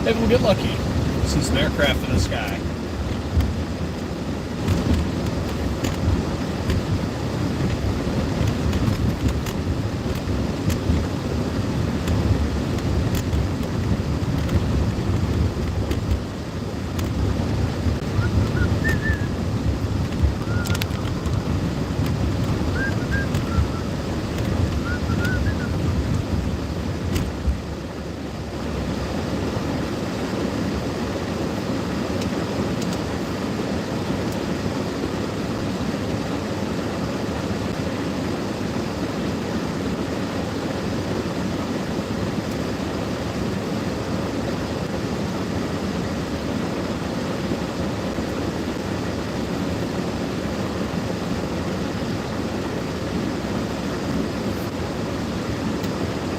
Maybe we'll get lucky. See some aircraft in the sky.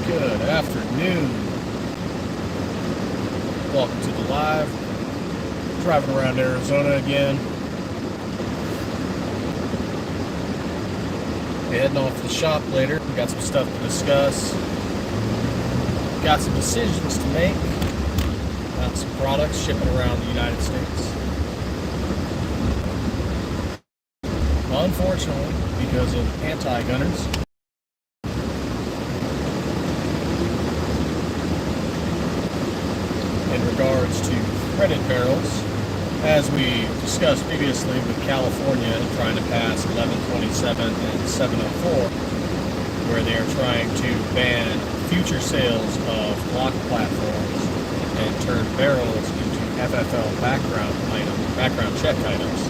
Good afternoon. Welcome to the live. Driving around Arizona again. Heading off to the shop later. We got some stuff to discuss. Got some decisions to make. Got some products shipping around the United States. Unfortunately, because of anti-gunners, in regards to threaded barrels, as we discussed previously with California trying to pass 1127 and 704, where they are trying to ban future sales of Glock platforms and turn barrels into FFL background check items.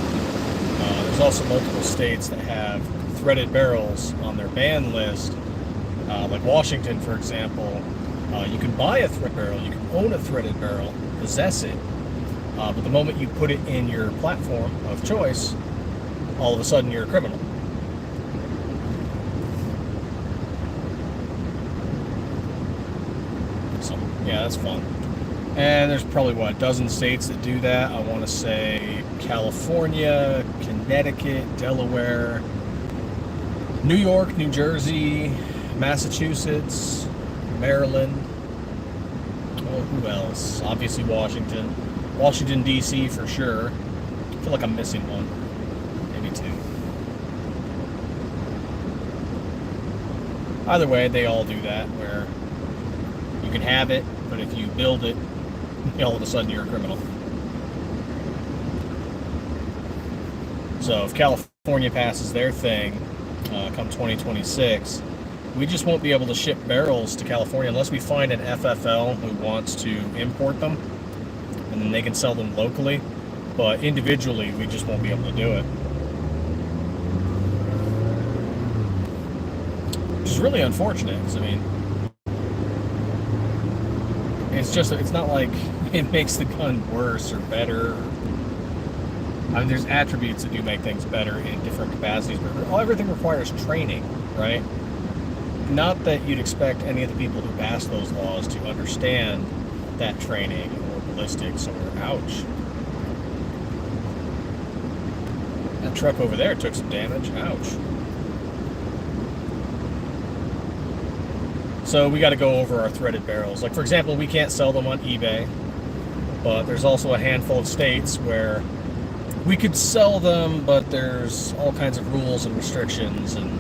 There's also multiple states that have threaded barrels on their ban list, like Washington, for example. You can buy a thread barrel, you can own a threaded barrel, possess it, but the moment you put it in your platform of choice, all of a sudden you're a criminal. So, yeah, that's fun. And there's probably, what, a dozen states that do that. I want to say California, Connecticut, Delaware, New York, New Jersey, Massachusetts, Maryland. Oh, who else? Obviously Washington. Washington, D.C. for sure. I feel like I'm missing one. Maybe two. Either way, they all do that, where you can have it, but if you build it, all of a sudden you're a criminal. So if California passes their thing come 2026, we just won't be able to ship barrels to California unless we find an FFL who wants to import them, and then they can sell them locally. But individually, we just won't be able to do it. Which is really unfortunate, because, I mean, it's not like it makes the gun worse or better. I mean, there's attributes that do make things better in different capacities, but everything requires training, right? Not that you'd expect any of the people who pass those laws to understand that training or ballistics or ouch. That truck over there took some damage. Ouch. So we got to go over our threaded barrels. Like, for example, we can't sell them on eBay, but there's also a handful of states where we could sell them, but there's all kinds of rules and restrictions, and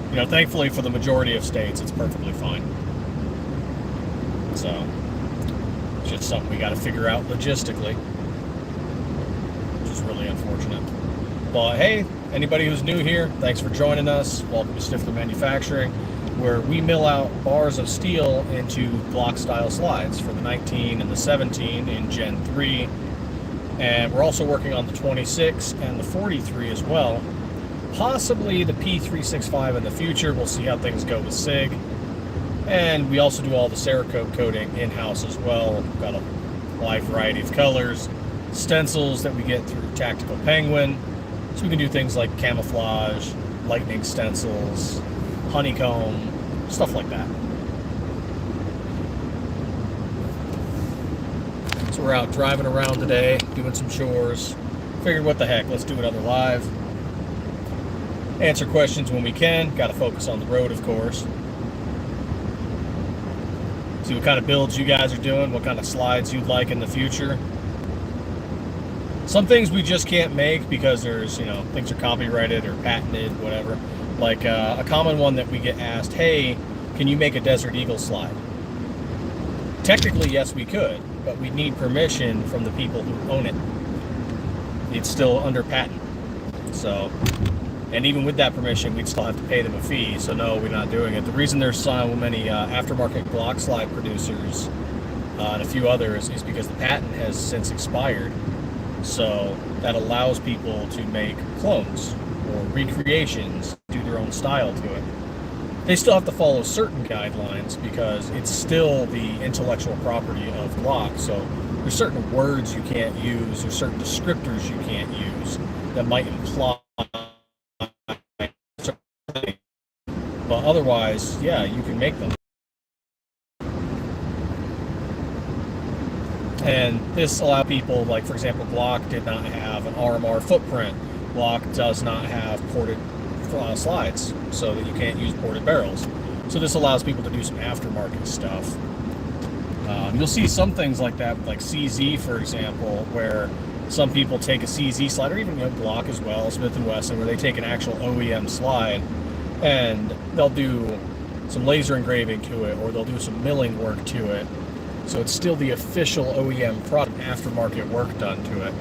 you know, thankfully for the majority of states, it's perfectly fine. So, it's just something we got to figure out logistically, which is really unfortunate. But hey, anybody who's new here, thanks for joining us. Welcome to Stiffler Manufacturing, where we mill out bars of steel into block-style slides for the 19 and the 17 in Gen 3. And we're also working on the 26 and the 43 as well. Possibly the P365 in the future. We'll see how things go with SIG. And we also do all the Cerakote coating in-house as well. We've got a wide variety of colors, stencils that we get through Tactical Penguin. So we can do things like camouflage, lightning stencils, honeycomb, stuff like that. So we're out driving around today, doing some chores. Figured, what the heck, let's do another live. Answer questions when we can. Got to focus on the road, of course. See what kind of builds you guys are doing, what kind of slides you'd like in the future. Some things we just can't make because there's, you know, things are copyrighted or patented, whatever. Like a common one that we get asked, hey, can you make a Desert Eagle slide? Technically, yes, we could, but we need permission from the people who own it. It's still under patent. So, and even with that permission, we'd still have to pay them a fee. So no, we're not doing it. The reason there's so many aftermarket Glock slide producers and a few others is because the patent has since expired. So that allows people to make clones or recreations, do their own style to it. They still have to follow certain guidelines because it's still the intellectual property of Glock. So there's certain words you can't use, or certain descriptors you can't use that might imply. But otherwise, yeah, you can make them. And this allowed people, like for example, Glock did not have an RMR footprint. Glock does not have ported slides, so that you can't use ported barrels. So this allows people to do some aftermarket stuff. You'll see some things like that, like CZ, for example, where some people take a CZ slide, or even, you know, Glock as well, Smith & Wesson, where they take an actual OEM slide and they'll do some laser engraving to it, or they'll do some milling work to it. So it's still the official OEM product, aftermarket work done to it.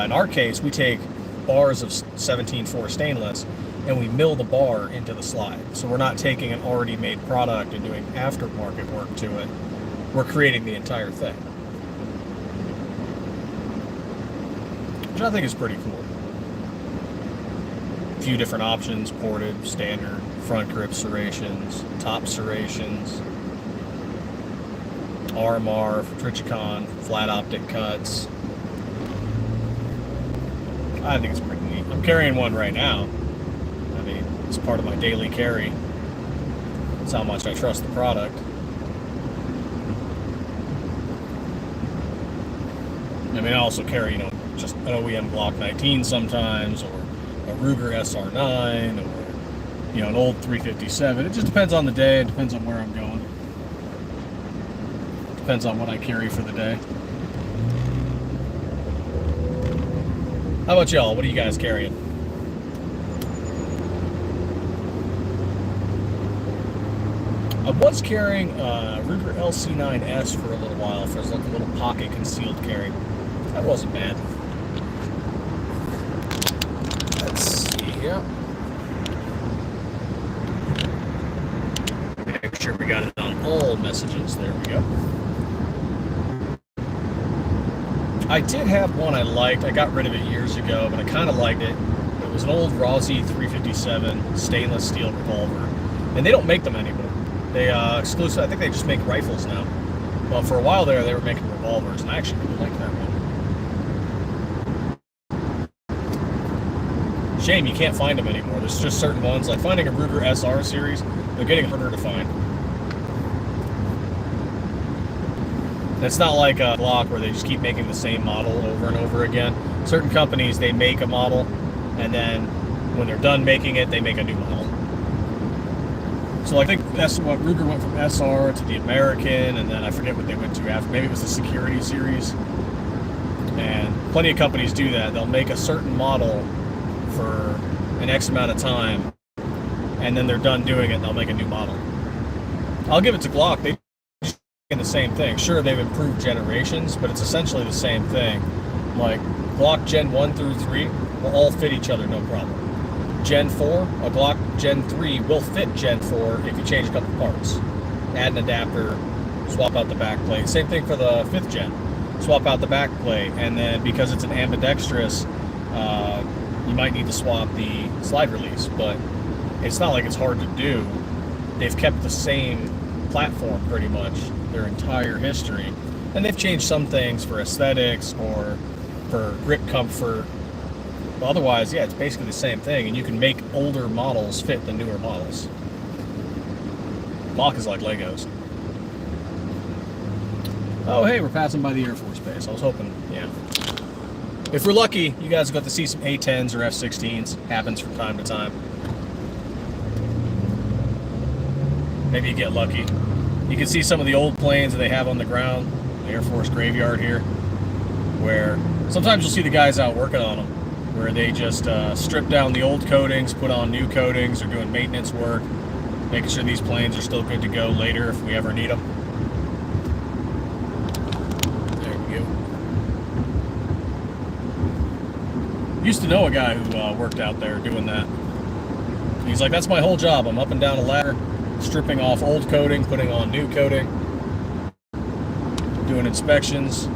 In our case, we take bars of 17.4 stainless and we mill the bar into the slide. So we're not taking an already made product and doing aftermarket work to it. We're creating the entire thing, which I think is pretty cool. A few different options: ported, standard, front grip serrations, top serrations, RMR, Trichicon, flat optic cuts. I think it's pretty neat. I'm carrying one right now. I mean, it's part of my daily carry. That's how much I trust the product. I mean, I also carry, you know, just an OEM Glock 19 sometimes, or a Ruger SR9, or, you know, an old 357. It just depends on the day. It depends on where I'm going. Depends on what I carry for the day. How about y'all? What are you guys carrying? I was carrying a Ruger LC9S for a little while, for like a little pocket concealed carry. That wasn't bad. Let's see here. Make sure we got it on all messages. There we go. I did have one I liked. I got rid of it years ago, but I kind of liked it. It was an old Rossi 357 stainless steel revolver, and they don't make them anymore. They exclusive. I think they just make rifles now. Well, for a while there, they were making revolvers, and I actually really liked that one. Shame you can't find them anymore. There's just certain ones, like finding a Ruger SR series, they're getting harder to find. It's not like a Glock where they just keep making the same model over and over again. Certain companies, they make a model, and then when they're done making it, they make a new model. So I think that's what Ruger went from SR to the American, and then I forget what they went to after. Maybe it was the Security series. And plenty of companies do that. They'll make a certain model for an X amount of time, and then they're done doing it, and they'll make a new model. I'll give it to Glock. They do the same thing. Sure, they've improved generations, but it's essentially the same thing. Like Glock Gen 1 through 3 will all fit each other, no problem. Gen 4, a Glock Gen 3 will fit Gen 4 if you change a couple parts. Add an adapter, swap out the back plate. Same thing for the 5th gen. Swap out the back plate, and then because it's an ambidextrous, you might need to swap the slide release, but it's not like it's hard to do. They've kept the same platform pretty much their entire history, and they've changed some things for aesthetics or for grip comfort. But otherwise, yeah, it's basically the same thing, and you can make older models fit the newer models. Glock is like Legos. Oh, hey, we're passing by the Air Force Base. I was hoping, yeah. If we're lucky, you guys got to see some A-10s or F-16s. Happens from time to time. Maybe you get lucky. You can see some of the old planes that they have on the ground, the Air Force graveyard here, where sometimes you'll see the guys out working on them, where they just strip down the old coatings, put on new coatings, or doing maintenance work, making sure these planes are still good to go later if we ever need them. There we go. Used to know a guy who worked out there doing that. He's like, that's my whole job. I'm up and down a ladder, stripping off old coating, putting on new coating, doing inspections.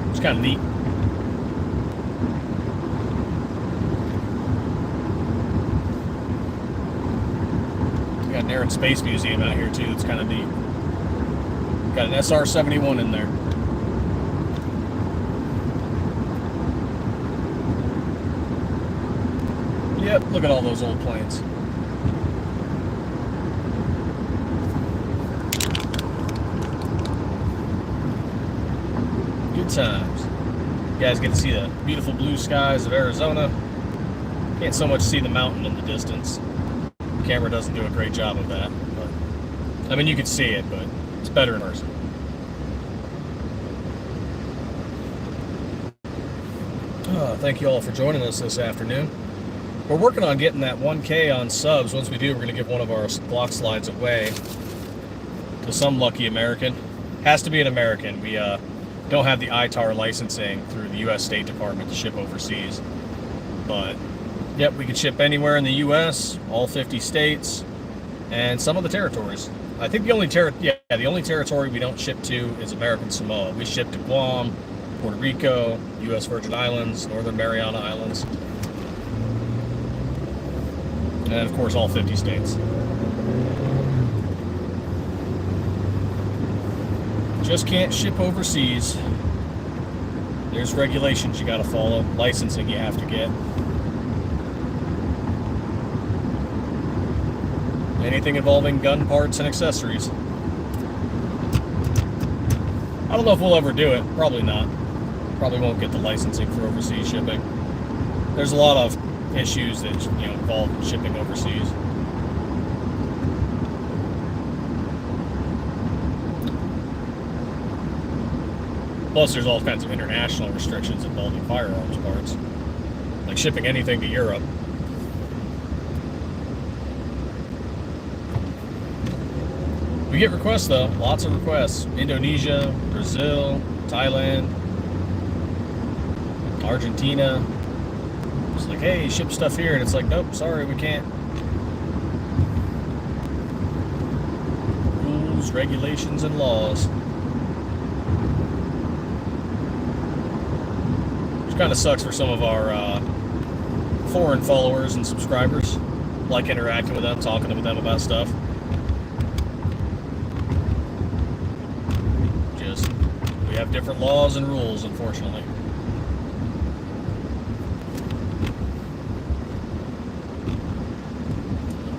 It's kind of neat. We got an Air and Space Museum out here too. It's kind of neat. Got an SR-71 in there. Yep, look at all those old planes. Good times. You guys get to see the beautiful blue skies of Arizona. Can't so much see the mountain in the distance. The camera doesn't do a great job of that. But, I mean, you can see it, but it's better in person. Thank you all for joining us this afternoon. We're working on getting that 1K on subs. Once we do, we're going to give one of our block slides away to some lucky American. Has to be an American. We don't have the ITAR licensing through the U.S. State Department to ship overseas. But, yep, we can ship anywhere in the U.S., all 50 states, and some of the territories. I think the only territory we don't ship to is American Samoa. We ship to Guam, Puerto Rico, U.S. Virgin Islands, Northern Mariana Islands, and of course all 50 states. Just can't ship overseas. There's regulations you gotta follow, licensing you have to get. Anything involving gun parts and accessories. I don't know if we'll ever do it, probably not. Probably won't get the licensing for overseas shipping. There's a lot of issues that involve shipping overseas. Plus, there's all kinds of international restrictions involving firearms parts, like shipping anything to Europe. We get requests though, lots of requests. Indonesia, Brazil, Thailand, Argentina. It's like, hey, ship stuff here, and it's like, nope, sorry, we can't. Rules, regulations, and laws. Which kind of sucks for some of our foreign followers and subscribers. Like interacting with them, talking with them about stuff. Just, we have different laws and rules, unfortunately.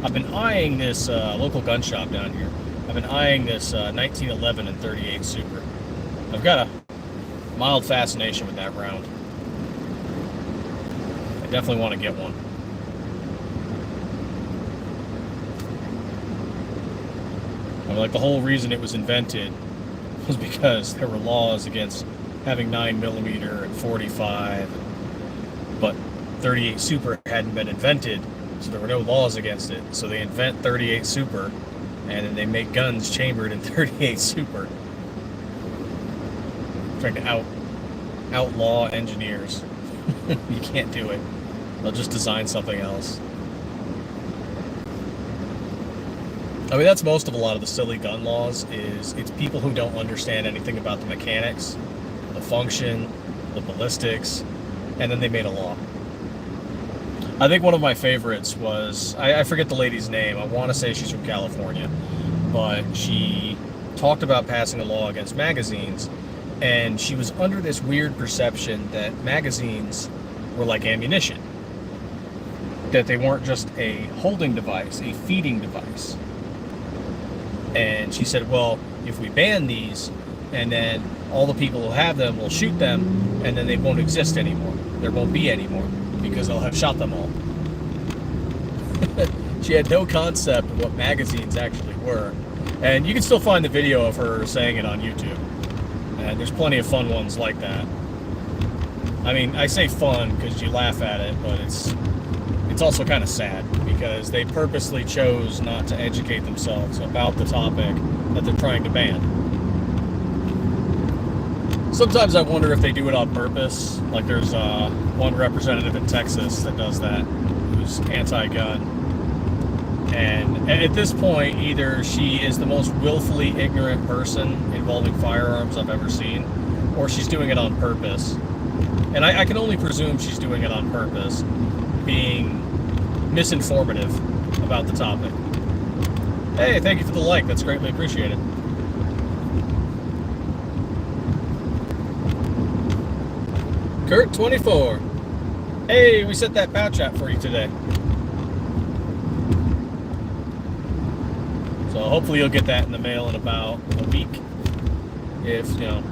I've been eyeing this local gun shop down here. I've been eyeing this 1911 and 38 Super. I've got a mild fascination with that round. I definitely want to get one. I mean, like, the whole reason it was invented was because there were laws against having 9mm and 45, but 38 Super hadn't been invented. So there were no laws against it. So they invent 38 Super, and then they make guns chambered in 38 Super. Trying to outlaw engineers. You can't do it. They'll just design something else. I mean, that's most of a lot of the silly gun laws, is it's people who don't understand anything about the mechanics, the function, the ballistics, and then they made a law. I think one of my favorites was, I forget the lady's name, I want to say she's from California, but she talked about passing a law against magazines, and she was under this weird perception that magazines were like ammunition, that they weren't just a holding device, a feeding device. And she said, well, if we ban these, and then all the people who have them will shoot them, and then they won't exist anymore. There won't be any more, because they'll have shot them all. She had no concept of what magazines actually were. And you can still find the video of her saying it on YouTube. And there's plenty of fun ones like that. I mean, I say fun because you laugh at it, but it's also kind of sad because they purposely chose not to educate themselves about the topic that they're trying to ban. Sometimes I wonder if they do it on purpose. Like there's one representative in Texas that does that, who's anti-gun. And at this point, either she is the most willfully ignorant person involving firearms I've ever seen, or she's doing it on purpose. And I can only presume she's doing it on purpose, being misinformative about the topic. Hey, thank you for the like. That's greatly appreciated. Kurt24. Hey, we set that pouch out for you today. So hopefully you'll get that in the mail in about a week. If, you know,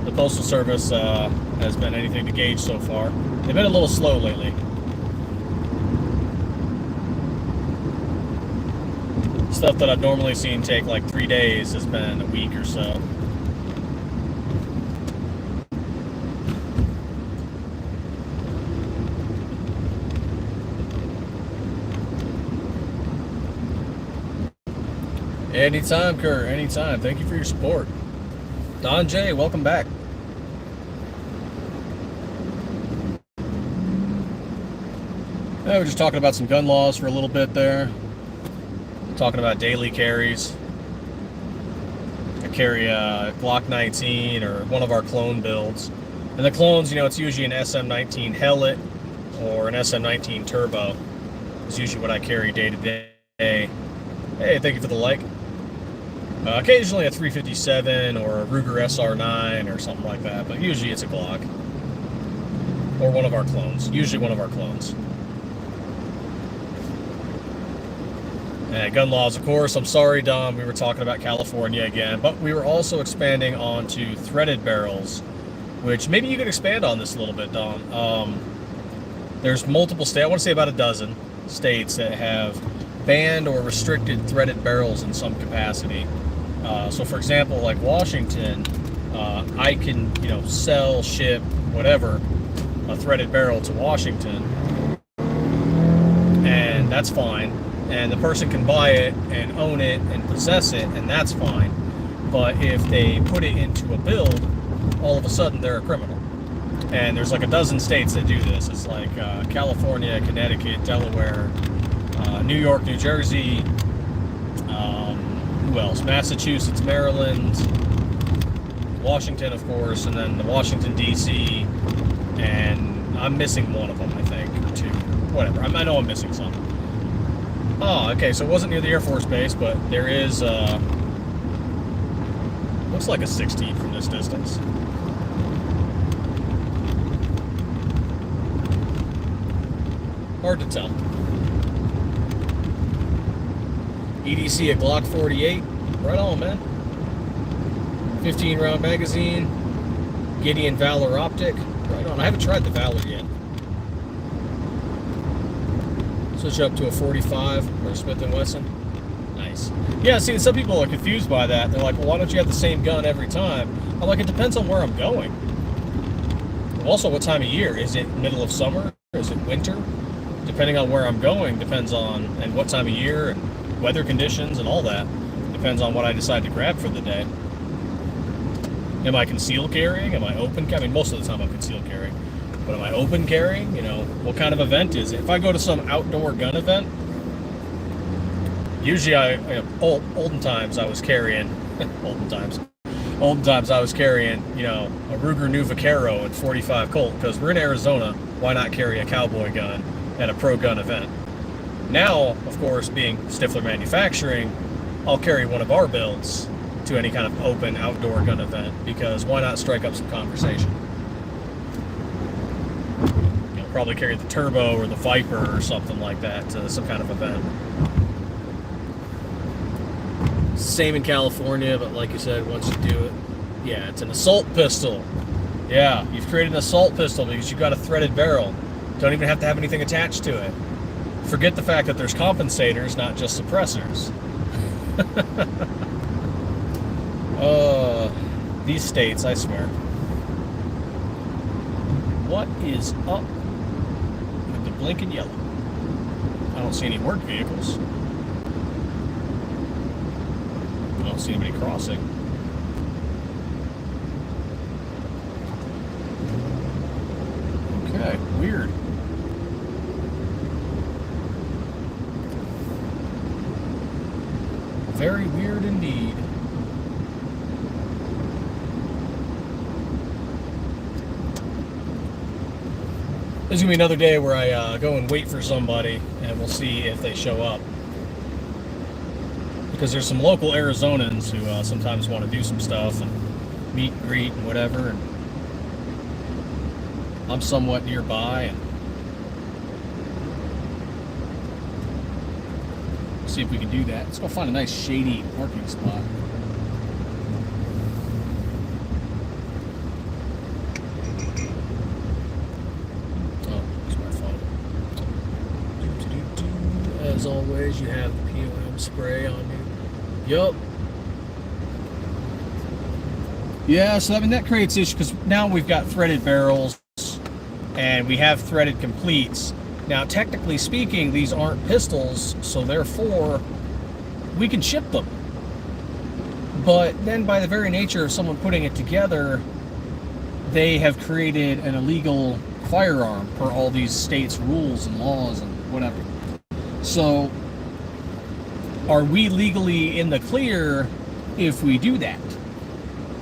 the Postal Service has been anything to gauge so far. They've been a little slow lately. Stuff that I've normally seen take like 3 days has been a week or so. Anytime, Kurt, anytime. Thank you for your support. Don J, welcome back. We're just talking about some gun laws for a little bit there. Talking about daily carries. I carry a Glock 19 or one of our clone builds. And the clones, you know, it's usually an SM19 Hellet or an SM19 Turbo. It's usually what I carry day to day. Hey, thank you for the like. Occasionally a 357 or a Ruger SR9 or something like that, but usually it's a Glock. Or one of our clones. Usually one of our clones. And gun laws, of course. I'm sorry, Dom, we were talking about California again, but we were also expanding onto threaded barrels, which maybe you could expand on this a little bit, Dom. There's multiple states, I want to say about a dozen states that have banned or restricted threaded barrels in some capacity. So for example, like Washington, I can, you know, sell, ship, whatever, a threaded barrel to Washington, and that's fine. And the person can buy it and own it and possess it, and that's fine. But if they put it into a build, all of a sudden they're a criminal. And there's like a dozen states that do this. It's like California, Connecticut, Delaware, New York, New Jersey, who else? Massachusetts, Maryland, Washington, of course, and then the Washington, D.C., and I'm missing one of them, I think, or two. Whatever. I know I'm missing some. Oh, okay, so it wasn't near the Air Force Base, but there is, looks like a 16 from this distance. Hard to tell. EDC, a Glock 48. Right on, man. 15-round magazine. Gideon Valor optic. Right on. I haven't tried the Valor yet. Switch up to a 45 or a Smith & Wesson. Nice. Yeah, see, some people are confused by that. They're like, well, why don't you have the same gun every time? I'm like, it depends on where I'm going. Also, what time of year? Is it middle of summer? Is it winter? Depending on where I'm going, depends on, and what time of year, and weather conditions, and all that. Depends on what I decide to grab for the day. Am I concealed carrying? Am I open carrying? I mean, most of the time I'm concealed carrying. But am I open carrying? You know, what kind of event is it? If I go to some outdoor gun event, usually olden times I was carrying, olden times I was carrying, you know, a Ruger new Vaquero and 45 Colt, because we're in Arizona, why not carry a cowboy gun at a pro gun event? Now, of course, being Stiffler Manufacturing, I'll carry one of our builds to any kind of open outdoor gun event, because why not strike up some conversation? You know, probably carry the Turbo or the Viper or something like that to some kind of event. Same in California, but like you said, once you do it, yeah, it's an assault pistol. Yeah, you've created an assault pistol because you've got a threaded barrel. Don't even have to have anything attached to it. Forget the fact that there's compensators, not just suppressors. These states, I swear. What is up with the blinking yellow? I don't see any work vehicles. I don't see anybody crossing. Okay, weird. Very weird indeed. There's gonna be another day where I go and wait for somebody, and we'll see if they show up. Because there's some local Arizonans who sometimes want to do some stuff and meet and greet and whatever. And I'm somewhat nearby, and see if we can do that. Let's go find a nice shady parking spot. As always, you have the POM spray on you. Yup. Yeah, so I mean that creates issue because now we've got threaded barrels and we have threaded completes. Now, technically speaking, these aren't pistols, so therefore we can ship them. But then, by the very nature of someone putting it together, they have created an illegal firearm per all these states' rules and laws and whatever. So, are we legally in the clear if we do that?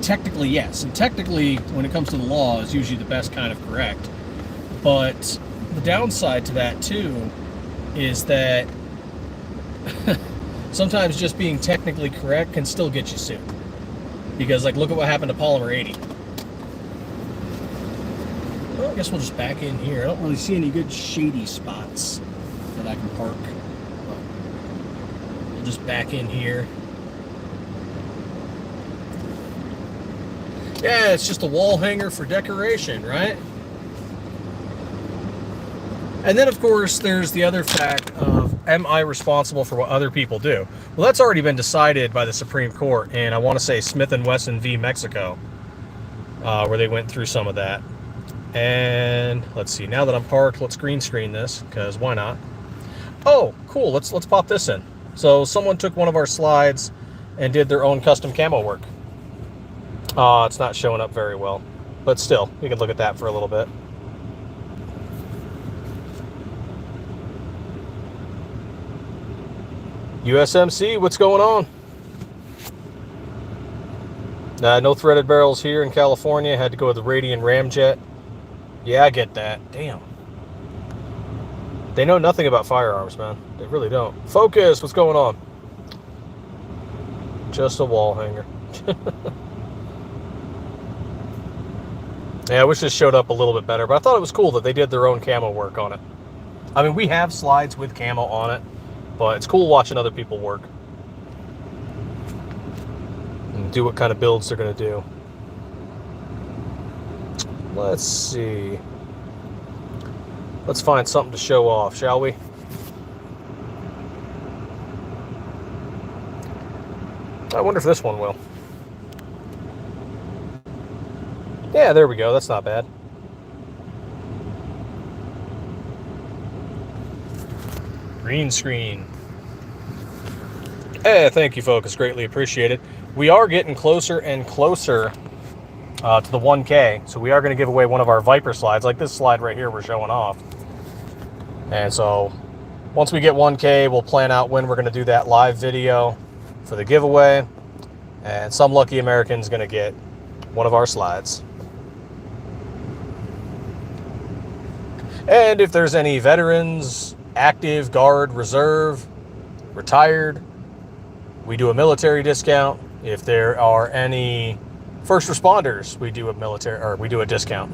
Technically, yes. And technically, when it comes to the law, is usually the best kind of correct. But the downside to that, too, is that sometimes just being technically correct can still get you sued. Because, like, look at what happened to Polymer 80. Well, I guess we'll just back in here. I don't really see any good shady spots that I can park. We'll just back in here. Yeah, it's just a wall hanger for decoration, right? And then, of course, there's the other fact of, am I responsible for what other people do? Well, that's already been decided by the Supreme Court, and I want to say Smith & Wesson v. Mexico, where they went through some of that. And let's see, now that I'm parked, let's green screen this, because why not? Oh, cool, let's pop this in. So someone took one of our slides and did their own custom camo work. It's not showing up very well, but still, we can look at that for a little bit. USMC, what's going on? No threaded barrels here in California. Had to go with the Radian Ramjet. Yeah, I get that. Damn. They know nothing about firearms, man. They really don't. Focus, what's going on? Just a wall hanger. Yeah, I wish this showed up a little bit better, but I thought it was cool that they did their own camo work on it. I mean, we have slides with camo on it, but it's cool watching other people work and do what kind of builds they're going to do. Let's see. Let's find something to show off, shall we? I wonder if this one will. Yeah, there we go. That's not bad. Green screen. Hey, thank you, folks. Greatly appreciated. We are getting closer and closer to the 1K, so we are going to give away one of our Viper slides, like this slide right here we're showing off. And so once we get 1K, we'll plan out when we're going to do that live video for the giveaway, and some lucky American's going to get one of our slides. And if there's any veterans, active, guard, reserve, retired, we do a military discount. If there are any first responders, we do a discount.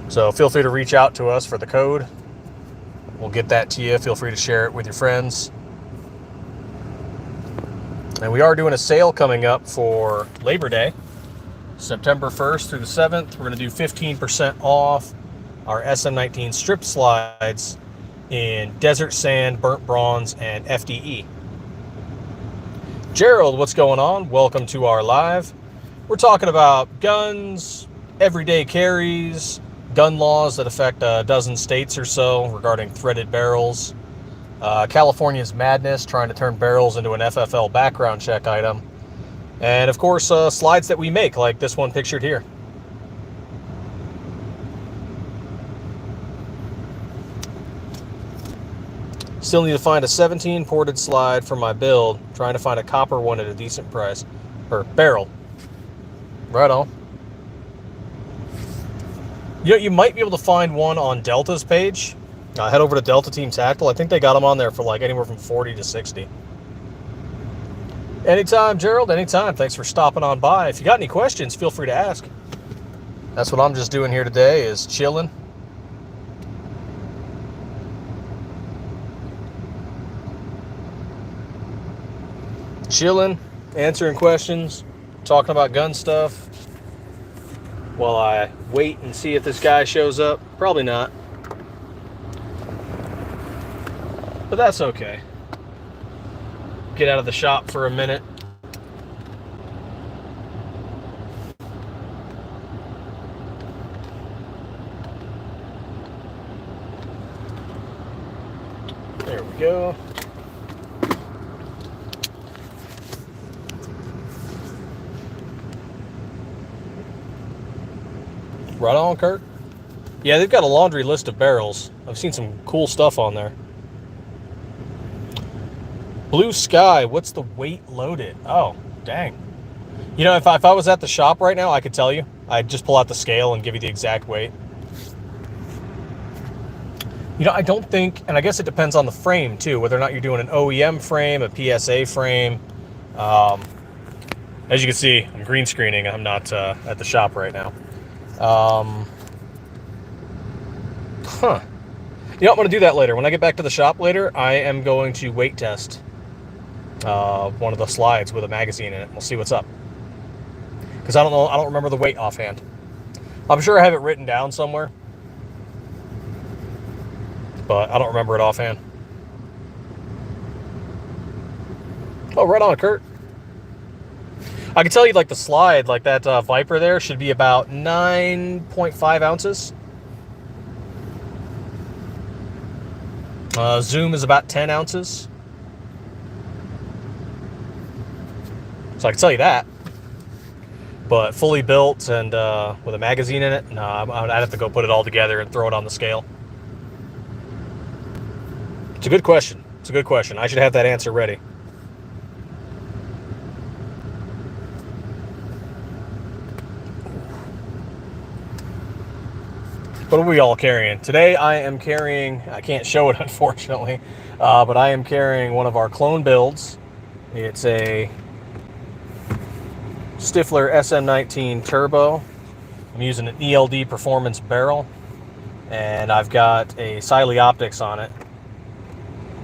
So feel free to reach out to us for the code. We'll get that to you. Feel free to share it with your friends. And we are doing a sale coming up for Labor Day, September 1st through the 7th. We're going to do 15% off our SM19 strip slides in desert sand, burnt bronze, and FDE. Gerald, what's going on? Welcome to our live. We're talking about guns, everyday carries, gun laws that affect a dozen states or so regarding threaded barrels, California's madness trying to turn barrels into an FFL background check item, and of course slides that we make like this one pictured here. Still need to find a 17 ported slide for my build. Trying to find a copper one at a decent price. Per barrel. Right on. You might be able to find one on Delta's page. Head over to Delta Team Tactical. I think they got them on there for like anywhere from 40 to 60. Anytime, Gerald. Anytime. Thanks for stopping on by. If you got any questions, feel free to ask. That's what I'm just doing here today, is chilling. Chilling, answering questions, talking about gun stuff while I wait and see if this guy shows up. Probably not. But that's okay. Get out of the shop for a minute. There we go. Right on, Kurt. Yeah, they've got a laundry list of barrels. I've seen some cool stuff on there. Blue Sky, what's the weight loaded? Oh, dang. You know, if I was at the shop right now, I could tell you. I'd just pull out the scale and give you the exact weight. You know, I don't think, and I guess it depends on the frame too, whether or not you're doing an OEM frame, a PSA frame. As you can see, I'm green screening. I'm not at the shop right now. You know, I'm going to do that later. When I get back to the shop later, I am going to weight test one of the slides with a magazine in it. We'll see what's up. Because I don't know, I don't remember the weight offhand. I'm sure I have it written down somewhere, but I don't remember it offhand. Oh, right on, Kurt. I can tell you, like, the slide, like that Viper there, should be about 9.5 ounces. Zoom is about 10 ounces. So I can tell you that. But fully built and with a magazine in it, no, I'd have to go put it all together and throw it on the scale. It's a good question. It's a good question. I should have that answer ready. What are we all carrying? Today I am carrying, I can't show it unfortunately, but I am carrying one of our clone builds. It's a Stiffler SM19 Turbo. I'm using an ELD Performance barrel, and I've got a Siley optics on it.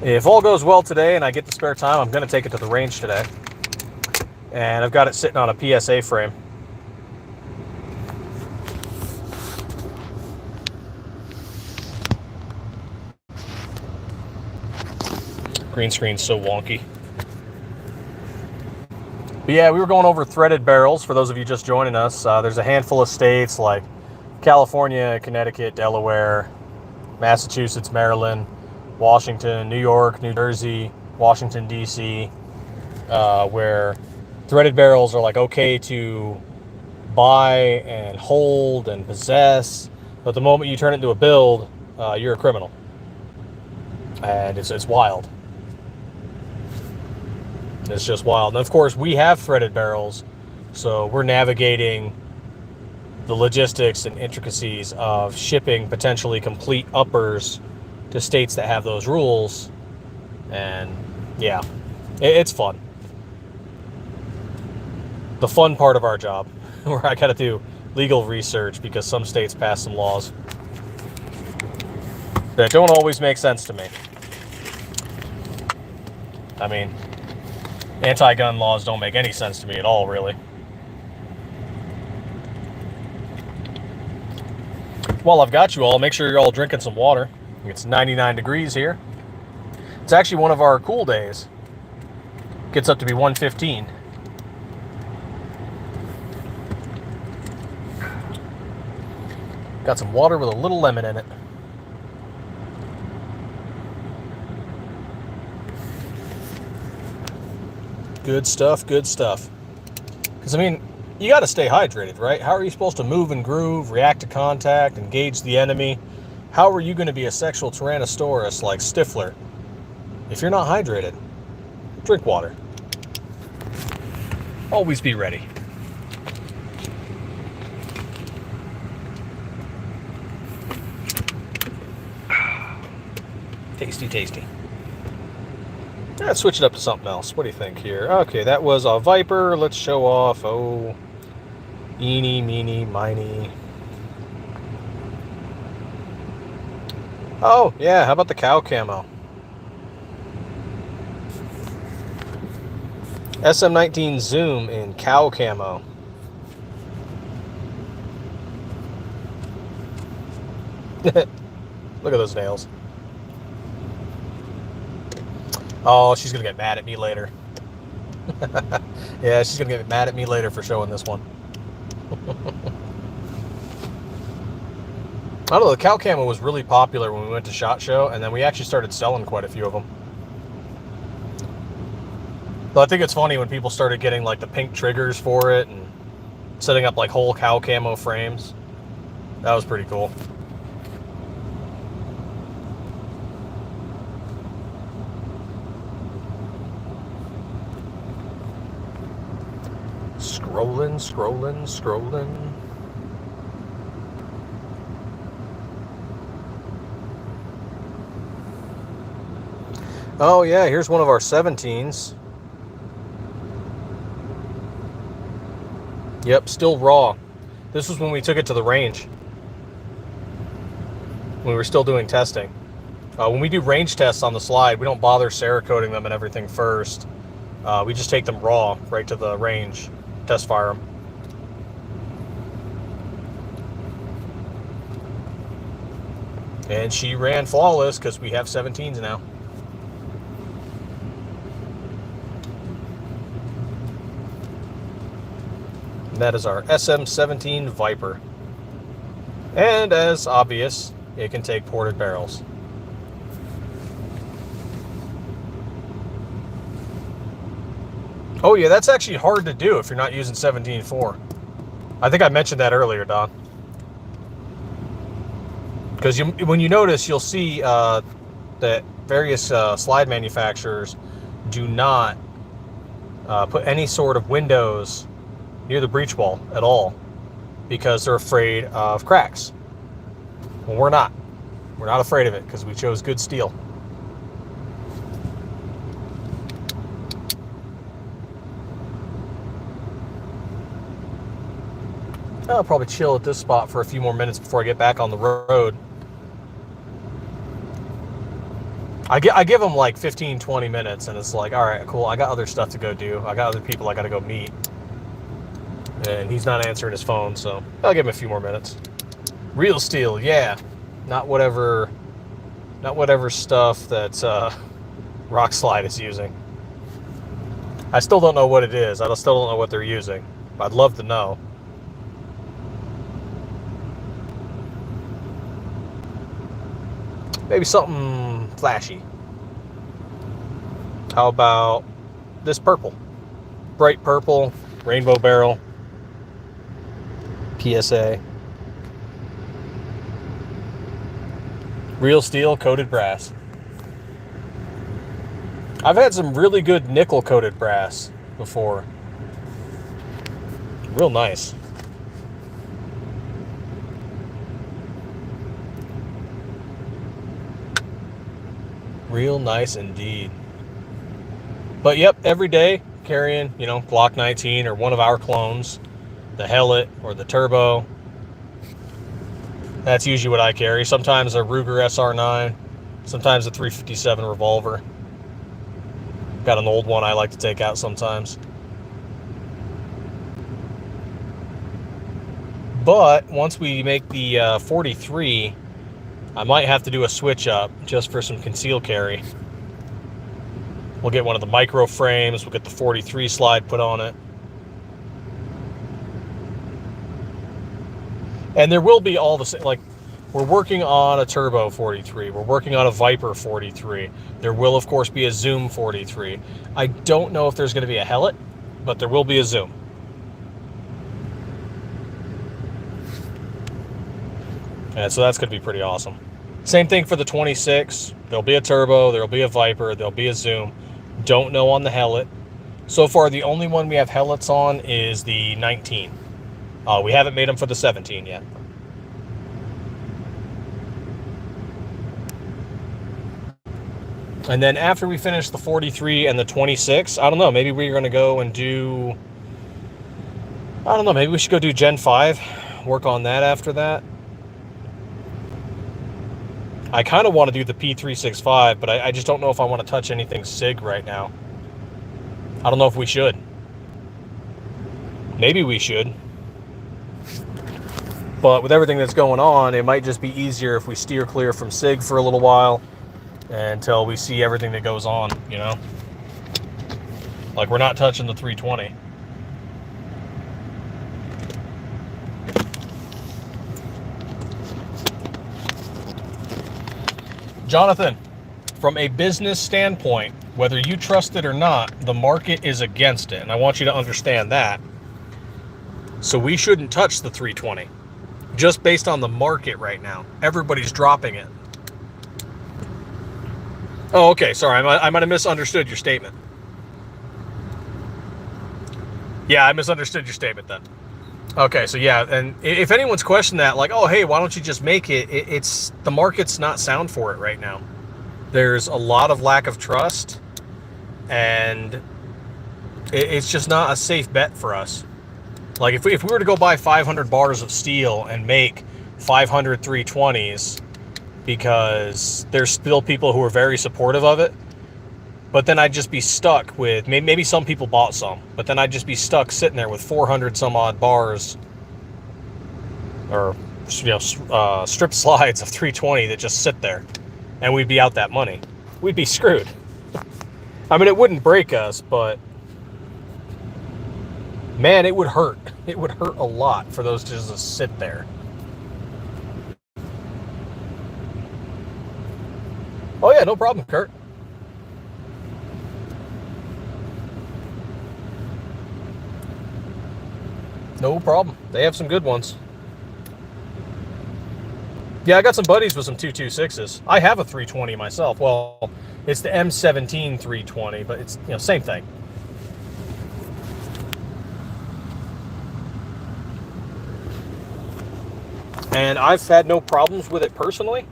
If all goes well today and I get the spare time, I'm going to take it to the range today. And I've got it sitting on a PSA frame. Green screen's so wonky. But yeah, we were going over threaded barrels for those of you just joining us. There's a handful of states like California, Connecticut, Delaware, Massachusetts, Maryland, Washington, New York, New Jersey, Washington, D.C., where threaded barrels are like okay to buy and hold and possess, but the moment you turn it into a build, you're a criminal. And it's wild. It's just wild. And of course, we have threaded barrels, so we're navigating the logistics and intricacies of shipping potentially complete uppers to states that have those rules. And yeah, it's fun. The fun part of our job, where I gotta do legal research because some states pass some laws that don't always make sense to me. I mean, anti-gun laws don't make any sense to me at all, really. While I've got you all, make sure you're all drinking some water. It's 99 degrees here. It's actually one of our cool days. Gets up to be 115. Got some water with a little lemon in it. Good stuff, good stuff. Because, I mean, you got to stay hydrated, right? How are you supposed to move and groove, react to contact, engage the enemy? How are you going to be a sexual tyrannosaurus like Stiffler if you're not hydrated? Drink water. Always be ready. Tasty, tasty. Let's switch it up to something else. What do you think here? Okay, that was a Viper. Let's show off. Oh, eeny, meeny, miny. Oh, yeah, how about the cow camo? SM19 Zoom in cow camo. Look at those nails. Oh, she's going to get mad at me later. Yeah, she's going to get mad at me later for showing this one. I don't know, the cow camo was really popular when we went to SHOT Show, and then we actually started selling quite a few of them. But I think it's funny when people started getting like the pink triggers for it and setting up like whole cow camo frames. That was pretty cool. Scrolling. Oh yeah, here's one of our 17s. Yep, still raw. This was when we took it to the range. When we were still doing testing. When we do range tests on the slide, we don't bother Cerakoting them and everything first. We just take them raw right to the range, test fire them. And she ran flawless because we have 17s now. And that is our SM17 Viper. And as obvious, it can take ported barrels. Oh yeah, that's actually hard to do if you're not using 17.4. I think I mentioned that earlier, Don. Because when you notice, you'll see that various slide manufacturers do not put any sort of windows near the breech wall at all because they're afraid of cracks. Well, we're not. We're not afraid of it because we chose good steel. I'll probably chill at this spot for a few more minutes before I get back on the road. I give them like 15-20 minutes and it's like, all right, cool, I got other stuff to go do. I got other people I got to go meet. And he's not answering his phone, so I'll give him a few more minutes. Real steel, yeah. Not whatever stuff that Rock Slide is using. I still don't know what it is. I still don't know what they're using. I'd love to know. Maybe something flashy. How about this purple? Bright purple, rainbow barrel, PSA. Real steel, coated brass. I've had some really good nickel coated brass before. Real nice. Real nice indeed. But yep, every day carrying, Glock 19 or one of our clones, the Hellet or the Turbo. That's usually what I carry. Sometimes a Ruger SR9, sometimes a 357 revolver. Got an old one I like to take out sometimes. But once we make the 43, I might have to do a switch up just for some concealed carry. We'll get one of the micro frames. We'll get the 43 slide put on it. And there will be all the same, like, we're working on a Turbo 43. We're working on a Viper 43. There will, of course, be a Zoom 43. I don't know if there's going to be a Hellet, but there will be a Zoom. And so that's going to be pretty awesome. Same thing for the 26. There'll be a Turbo, there'll be a Viper, there'll be a Zoom. Don't know on the Hellet. So far, the only one we have Hellets on is the 19. We haven't made them for the 17 yet. And then after we finish the 43 and the 26, I don't know, maybe we're going to go and do, I don't know, maybe we should go do Gen 5, work on that after that. I kind of want to do the P365, but I just don't know if I want to touch anything SIG right now. I don't know if we should. Maybe we should. But with everything that's going on, it might just be easier if we steer clear from SIG for a little while until we see everything that goes on, you know? Like, we're not touching the 320. Jonathan, from a business standpoint, whether you trust it or not, the market is against it. And I want you to understand that. So we shouldn't touch the 320. Just based on the market right now. Everybody's dropping it. Oh, okay. Sorry. I might have misunderstood your statement. Yeah, I misunderstood your statement then. Okay, so yeah, and if anyone's questioned that, like, oh, hey, why don't you just make it? It's the market's not sound for it right now. There's a lot of lack of trust, and it's just not a safe bet for us. Like, if we were to go buy 500 bars of steel and make 500 320s, because there's still people who are very supportive of it, but then I'd just be stuck with, maybe some people bought some, but then I'd just be stuck sitting there with 400 some odd bars, or, you know, strip slides of 320 that just sit there, and we'd be out that money. We'd be screwed. I mean, it wouldn't break us, but man, it would hurt. It would hurt a lot for those to just sit there. Oh yeah, no problem, Kurt. No problem. They have some good ones. Yeah, I got some buddies with some 226s. I have a 320 myself. Well, it's the M17 320, but it's, you know, same thing. And I've had no problems with it personally,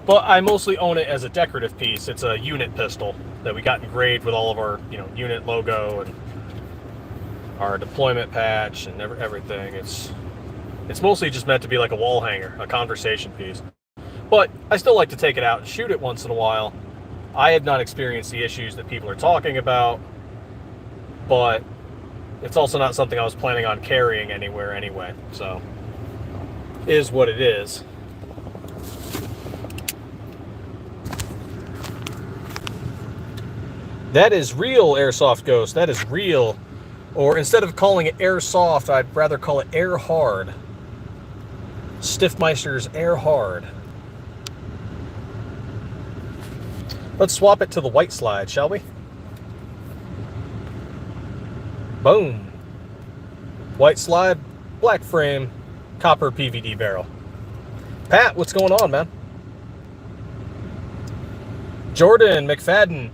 but I mostly own it as a decorative piece. It's a unit pistol that we got engraved with all of our, you know, unit logo and our deployment patch and everything. It's mostly just meant to be like a wall hanger, a conversation piece. But I still like to take it out and shoot it once in a while. I have not experienced the issues that people are talking about, but it's also not something I was planning on carrying anywhere anyway. So, is what it is. That is real, Airsoft Ghost. That is real. Or instead of calling it airsoft, I'd rather call it air hard. Stiffmeister's air hard. Let's swap it to the white slide, shall we? Boom. White slide, black frame, copper PVD barrel. Pat, what's going on, man? Jordan McFadden.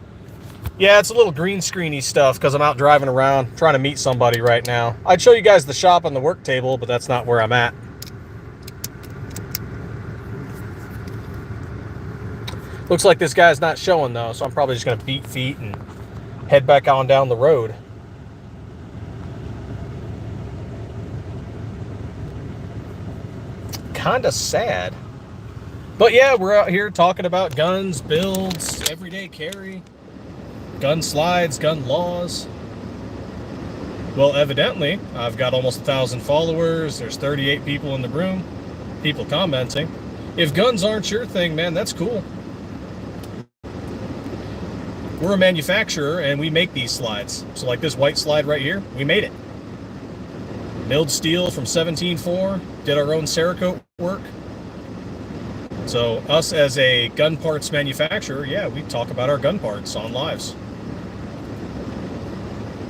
Yeah, it's a little green screeny stuff because I'm out driving around trying to meet somebody right now. I'd show you guys the shop on the work table, but that's not where I'm at. Looks like this guy's not showing though, so I'm probably just going to beat feet and head back on down the road. Kind of sad. But yeah, we're out here talking about guns, builds, everyday carry. Gun slides, gun laws. Well, evidently, I've got almost 1,000 followers. There's 38 people in the room. People commenting. If guns aren't your thing, man, that's cool. We're a manufacturer and we make these slides. So like this white slide right here, we made it. Milled steel from 17.4, did our own Cerakote work. So us as a gun parts manufacturer, yeah, we talk about our gun parts on lives.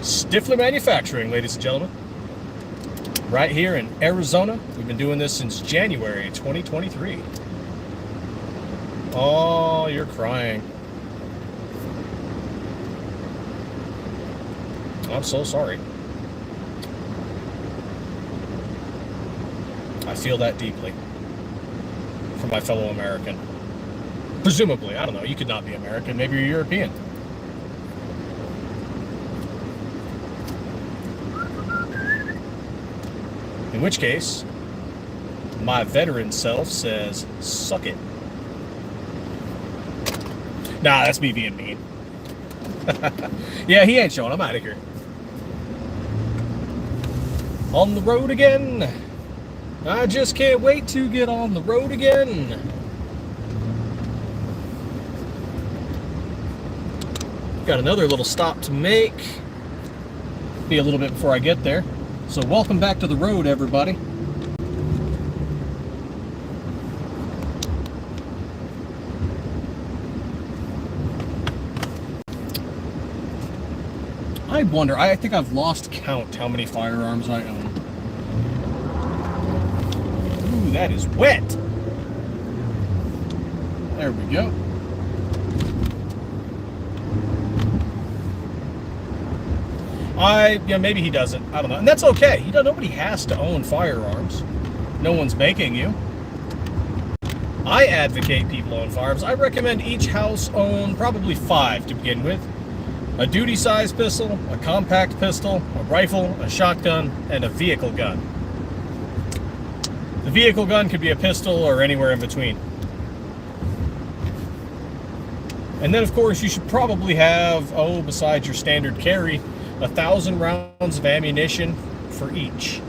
Stiffler Manufacturing, ladies and gentlemen. Right here in Arizona. We've been doing this since January 2023. Oh, you're crying. I'm so sorry. I feel that deeply for my fellow American. Presumably, I don't know, you could not be American, maybe you're European. In which case, my veteran self says, suck it. Nah, that's me being mean. Yeah, he ain't showing. I'm out of here. On the road again. I just can't wait to get on the road again. Got another little stop to make. Be a little bit before I get there. So welcome back to the road, everybody. I wonder, I think I've lost count how many firearms I own. Ooh, that is wet. There we go. Yeah, maybe he doesn't. I don't know. And that's okay. Nobody has to own firearms. No one's making you. I advocate people own firearms. I recommend each house own probably 5 to begin with. A duty-sized pistol, a compact pistol, a rifle, a shotgun, and a vehicle gun. The vehicle gun could be a pistol or anywhere in between. And then, of course, you should probably have, besides your standard carry, 1,000 rounds of ammunition for each.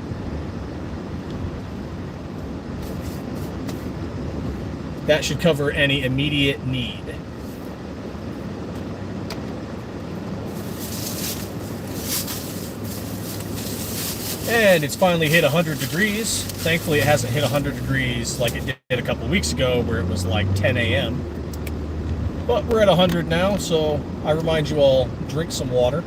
That should cover any immediate need. And it's finally hit 100 degrees. Thankfully, it hasn't hit 100 degrees like it did a couple weeks ago where it was like 10 a.m. But we're at 100 now, so I remind you all, drink some water.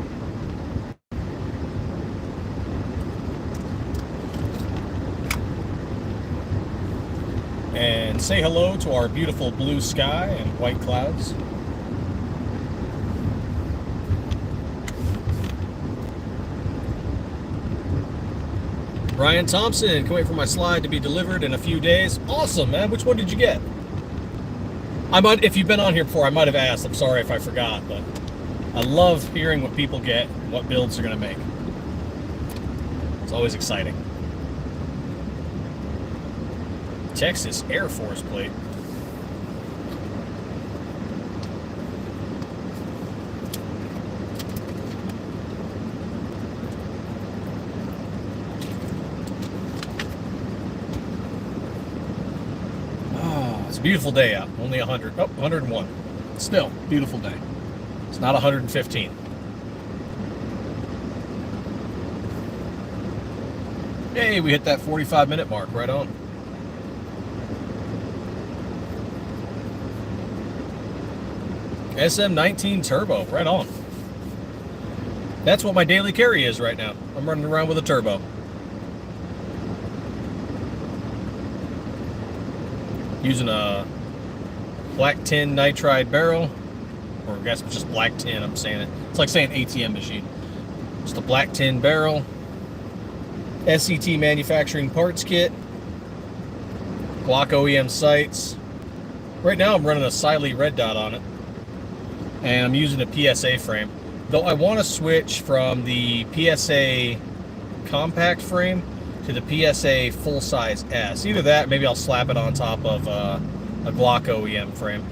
And say hello to our beautiful blue sky and white clouds. Brian Thompson, can't wait for my slide to be delivered in a few days. Awesome, man. Which one did you get? If you've been on here before, I might have asked. I'm sorry if I forgot, but I love hearing what people get, what builds they're going to make. It's always exciting. Texas Air Force plate. Beautiful day out. Only 100. Oh, 101. Still, beautiful day. It's not 115. Hey, we hit that 45-minute mark. Right on. SM19 Turbo. Right on. That's what my daily carry is right now. I'm running around with a turbo. Using a black tin nitride barrel, or I guess it's just black tin, I'm saying it. It's like saying ATM machine. Just a black tin barrel, SCT manufacturing parts kit, Glock OEM sights. Right now I'm running a Siley red dot on it, and I'm using a PSA frame. Though I want to switch from the PSA compact frame to the PSA full-size S. Either that, maybe I'll slap it on top of a Glock OEM frame.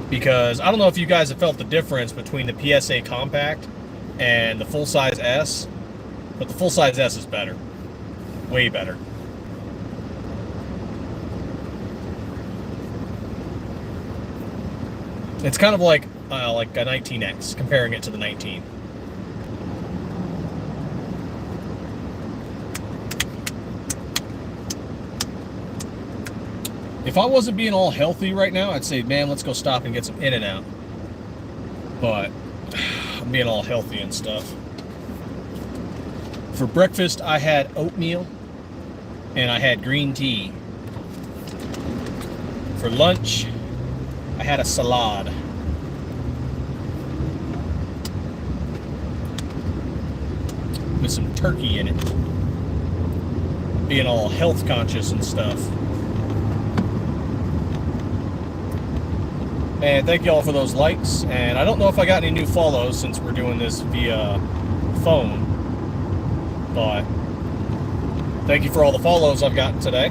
Because I don't know if you guys have felt the difference between the PSA compact and the full-size S, but the full-size S is better. Way better. It's kind of like a 19X, comparing it to the 19. If I wasn't being all healthy right now, I'd say, man, let's go stop and get some In-N-Out. But I'm being all healthy and stuff. For breakfast, I had oatmeal and I had green tea. For lunch, I had a salad. With some turkey in it. Being all health conscious and stuff. And thank you all for those likes. And I don't know if I got any new follows since we're doing this via phone. But thank you for all the follows I've gotten today.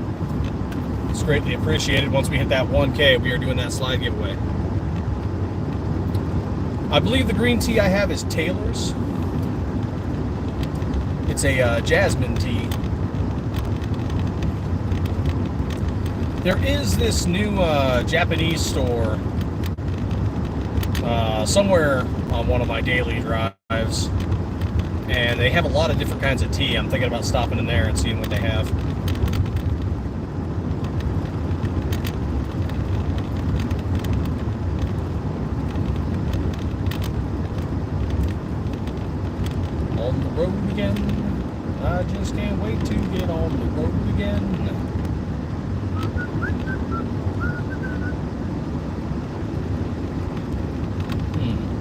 It's greatly appreciated. Once we hit that 1K, we are doing that slide giveaway. I believe the green tea I have is Taylor's. It's a jasmine tea. There is this new Japanese store somewhere on one of my daily drives, and they have a lot of different kinds of tea. I'm thinking about stopping in there and seeing what they have. On the road again. I just can't wait to get on the road again.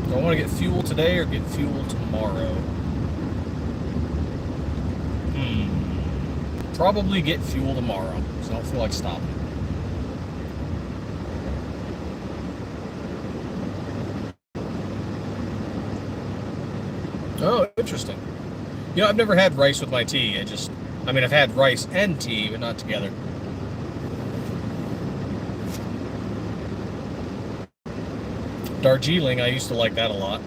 Do I want to get fuel today or get fuel tomorrow? Probably get fuel tomorrow, so I don't feel like stopping. Oh, interesting. You know, I've never had rice with my tea. I mean, I've had rice and tea, but not together. Darjeeling, I used to like that a lot.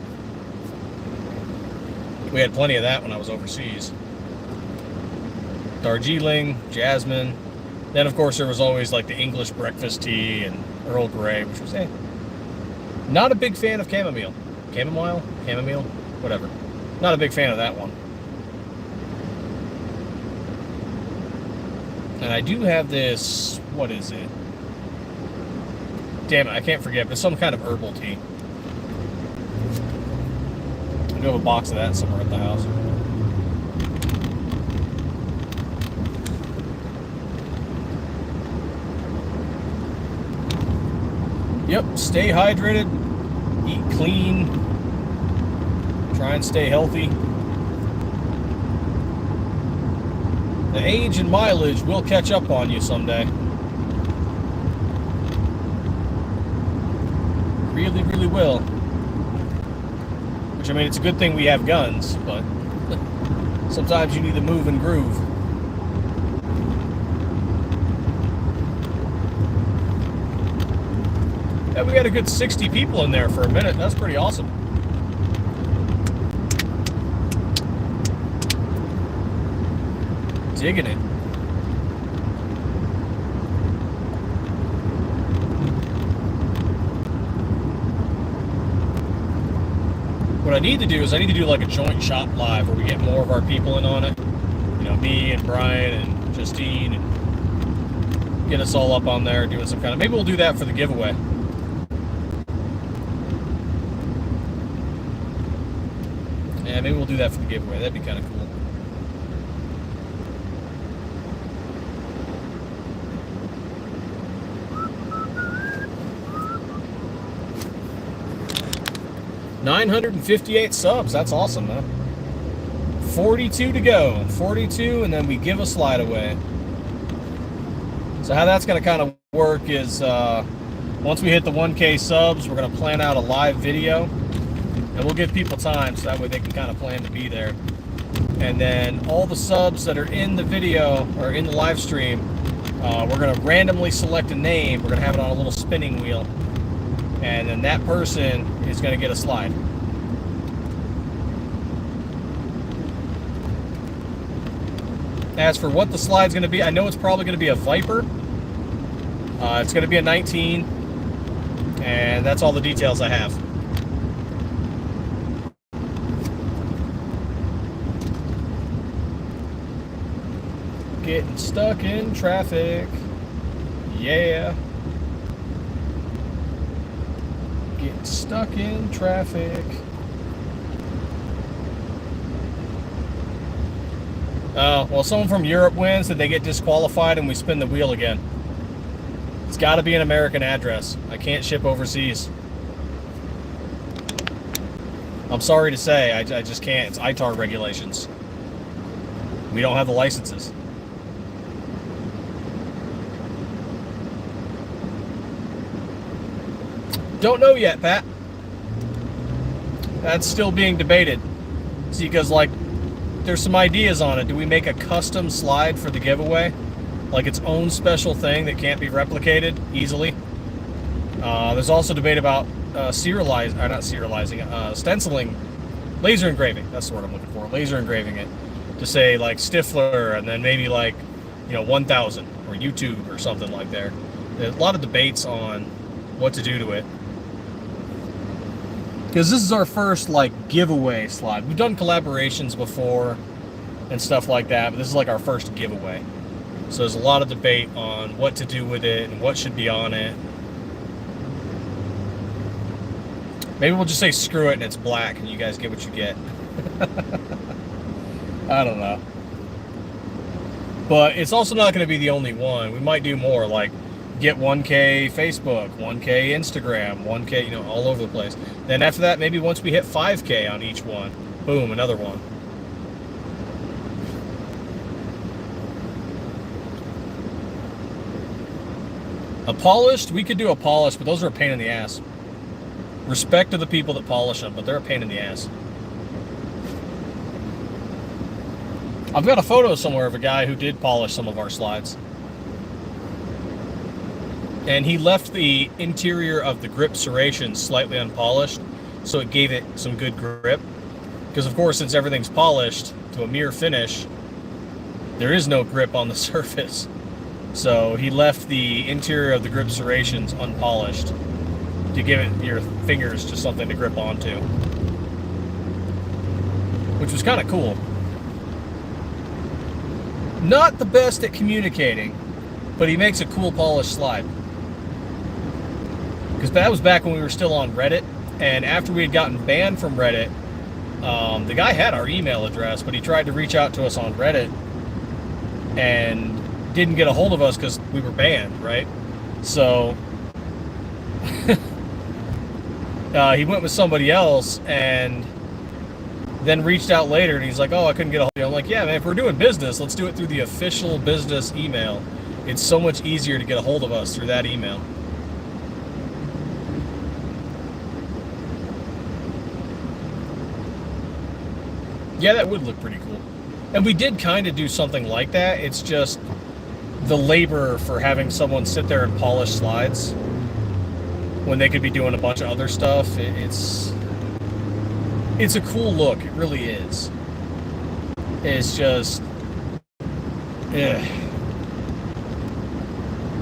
We had plenty of that when I was overseas. Darjeeling, jasmine. Then, of course, there was always like the English breakfast tea and Earl Grey, which was, not a big fan of chamomile. Chamomile? Whatever. Not a big fan of that one. And I do have this, what is it? Damn it, I can't forget, but it's some kind of herbal tea. I do have a box of that somewhere at the house. Yep, stay hydrated, eat clean, try and stay healthy. The age and mileage will catch up on you someday. Really, really will. Which, I mean, it's a good thing we have guns, but sometimes you need to move and groove. Yeah, we had a good 60 people in there for a minute. That's pretty awesome. Digging it. What I need to do is I need to do like a joint shop live where we get more of our people in on it. You know, me and Brian and Justine, and get us all up on there doing some kind of... Maybe we'll do that for the giveaway. Yeah, maybe we'll do that for the giveaway. That'd be kind of cool. $958 subs. That's awesome, man. 42 to go. 42, and then we give a slide away. So how that's going to kind of work is once we hit the 1K subs, we're going to plan out a live video. And we'll give people time so that way they can kind of plan to be there. And then all the subs that are in the video or in the live stream, we're going to randomly select a name. We're going to have it on a little spinning wheel. And then that person is going to get a slide. As for what the slide's going to be, I know it's probably going to be a Viper. It's going to be a 19. And that's all the details I have. Getting stuck in traffic. Yeah. Getting stuck in traffic. Well, someone from Europe wins, did they get disqualified and we spin the wheel again? It's got to be an American address. I can't ship overseas. I'm sorry to say, I just can't. It's ITAR regulations. We don't have the licenses. Don't know yet, Pat. That's still being debated. See, because, like, there's some ideas on it. Do we make a custom slide for the giveaway? Like its own special thing that can't be replicated easily? There's also debate about stenciling, laser engraving. That's the word I'm looking for. Laser engraving it to say, like, Stiffler and then maybe, like, 1000 or YouTube or something like there. There's a lot of debates on what to do to it. Because this is our first, like, giveaway slide. We've done collaborations before and stuff like that, but this is like our first giveaway. So there's a lot of debate on what to do with it and what should be on it. Maybe we'll just say screw it and it's black and you guys get what you get. I don't know. But it's also not going to be the only one. We might do more, like get 1K Facebook, 1K Instagram, 1K, all over the place. Then after that, maybe once we hit 5K on each one, boom, another one. A polished, we could do a polished, but those are a pain in the ass. Respect to the people that polish them, but they're a pain in the ass. I've got a photo somewhere of a guy who did polish some of our slides. And he left the interior of the grip serrations slightly unpolished, so it gave it some good grip. Because, of course, since everything's polished to a mere finish, there is no grip on the surface. So he left the interior of the grip serrations unpolished to give it your fingers just something to grip onto. Which was kind of cool. Not the best at communicating, but he makes a cool polished slide. Because that was back when we were still on Reddit, and after we had gotten banned from Reddit, the guy had our email address, but he tried to reach out to us on Reddit and didn't get a hold of us because we were banned, right? So he went with somebody else and then reached out later, and he's like, oh, I couldn't get a hold of you. I'm like, yeah, man, if we're doing business, let's do it through the official business email. It's so much easier to get a hold of us through that email. Yeah, that would look pretty cool. And we did kind of do something like that. It's just the labor for having someone sit there and polish slides when they could be doing a bunch of other stuff. It's a cool look. It really is. It's just,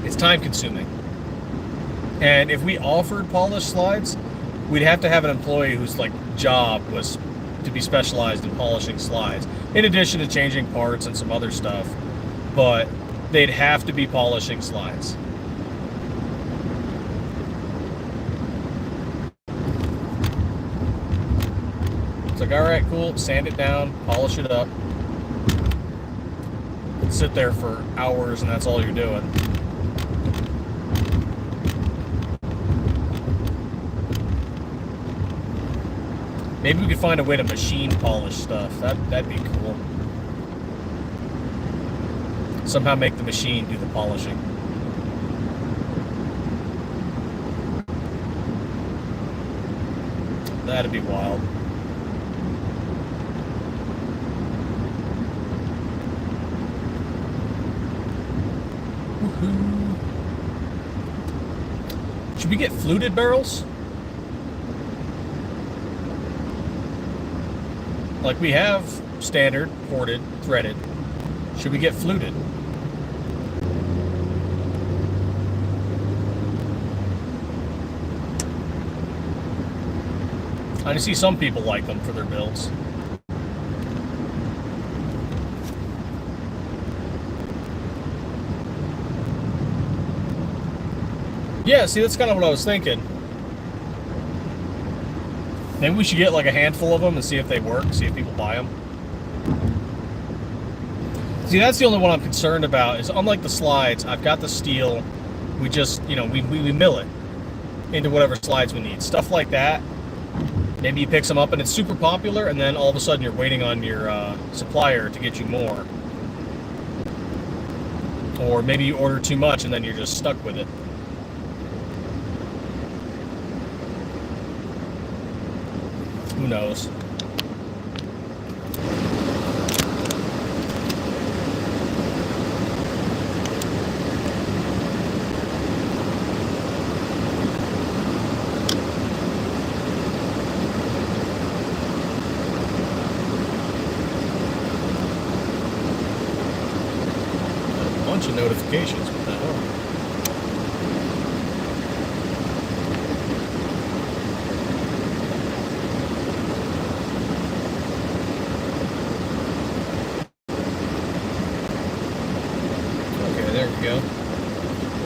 it's time consuming. And if we offered polished slides, we'd have to have an employee whose job was to be specialized in polishing slides, in addition to changing parts and some other stuff. But they'd have to be polishing slides. It's like, all right, cool, sand it down, polish it up, sit there for hours, and that's all you're doing. Maybe we could find a way to machine polish stuff. That'd be cool. Somehow make the machine do the polishing. That'd be wild. Woohoo. Should we get fluted barrels? Like we have standard, ported, threaded. Should we get fluted? I see some people like them for their builds. Yeah, see, that's kind of what I was thinking. Maybe we should get like a handful of them and see if they work, see if people buy them. See, that's the only one I'm concerned about, is unlike the slides, I've got the steel, we just, you know, we mill it into whatever slides we need. Stuff like that, maybe you pick some up and it's super popular, and then all of a sudden you're waiting on your supplier to get you more. Or maybe you order too much and then you're just stuck with it. Who knows? A bunch of notifications with that, huh?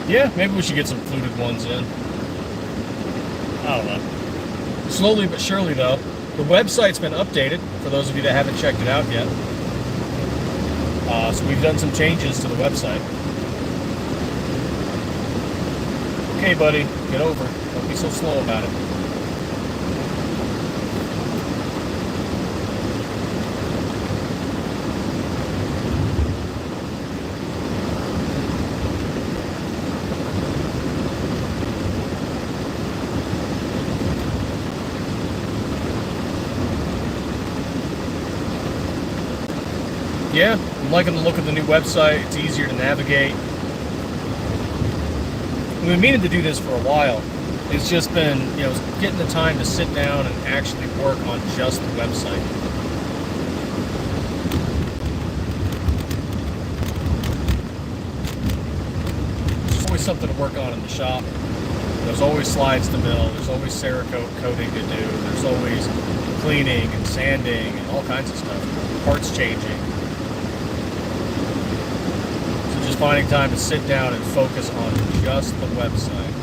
Yeah, maybe we should get some fluted ones in. I don't know. Slowly but surely, though. The website's been updated, for those of you that haven't checked it out yet. So we've done some changes to the website. Okay, buddy, get over it. Don't be so slow about it. Yeah, I'm liking the look of the new website. It's easier to navigate. We've been meaning to do this for a while. It's just been, you know, getting the time to sit down and actually work on just the website. There's always something to work on in the shop. There's always slides to mill. There's always Cerakote coating to do. There's always cleaning and sanding and all kinds of stuff. Parts changing. Just finding time to sit down and focus on just the website.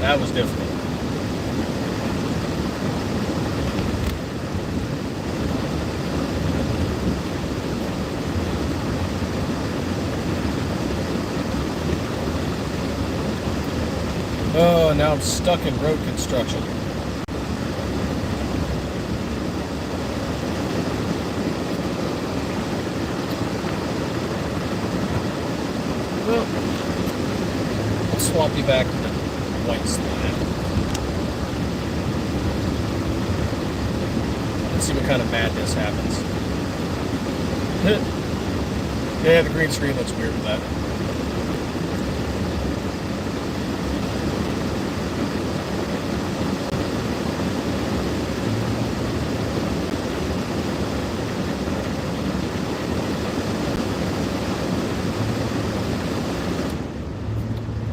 That was difficult. Oh, now I'm stuck in road construction. Well, let's swap you back to the white slide. Let's see what kind of madness happens. Yeah, the green screen looks weird with that.